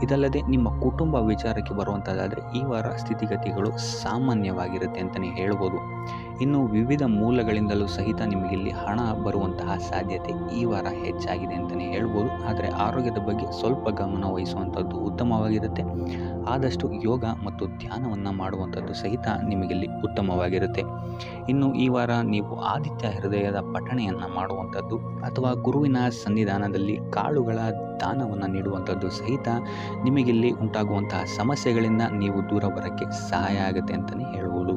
ಇದಲ್ಲದೆ ನಿಮ್ಮ ಕುಟುಂಬ ವಿಚಾರಕ್ಕೆ ಬರುವಂಥದ್ದಾದರೆ ಈ ವಾರ ಸ್ಥಿತಿಗತಿಗಳು ಸಾಮಾನ್ಯವಾಗಿರುತ್ತೆ ಅಂತಲೇ ಹೇಳ್ಬೋದು. ಇನ್ನು ವಿವಿಧ ಮೂಲಗಳಿಂದಲೂ ಸಹಿತ ನಿಮಗಿಲ್ಲಿ ಹಣ ಬರುವಂತಹ ಸಾಧ್ಯತೆ ಈ ವಾರ ಹೆಚ್ಚಾಗಿದೆ ಅಂತಲೇ ಹೇಳ್ಬೋದು. ಆದರೆ ಆರೋಗ್ಯದ ಬಗ್ಗೆ ಸ್ವಲ್ಪ ಗಮನ ವಹಿಸುವಂಥದ್ದು ಉತ್ತಮವಾಗಿರುತ್ತೆ. ಆದಷ್ಟು ಯೋಗ ಮತ್ತು ಧ್ಯಾನವನ್ನು ಮಾಡುವಂಥದ್ದು ಸಹಿತ ನಿಮಗಿಲ್ಲಿ ಉತ್ತಮವಾಗಿರುತ್ತೆ. ಇನ್ನು ಈ ವಾರ ನೀವು ಆದಿತ್ಯ ಹೃದಯದ ಪಠಣೆಯನ್ನು ಮಾಡುವಂಥದ್ದು ಅಥವಾ ಗುರುವಿನ ಸನ್ನಿಧಾನದಲ್ಲಿ ಕಾಳುಗಳ ದಾನವನ್ನು ನೀಡುವಂಥದ್ದು ಸಹಿತ ನಿಮಗಿಲ್ಲಿ ಉಂಟಾಗುವಂತಹ ಸಮಸ್ಯೆಗಳಿಂದ ನೀವು ದೂರ ಬರೋಕ್ಕೆ ಸಹಾಯ ಆಗುತ್ತೆ ಅಂತಲೇ ಹೇಳ್ಬೋದು.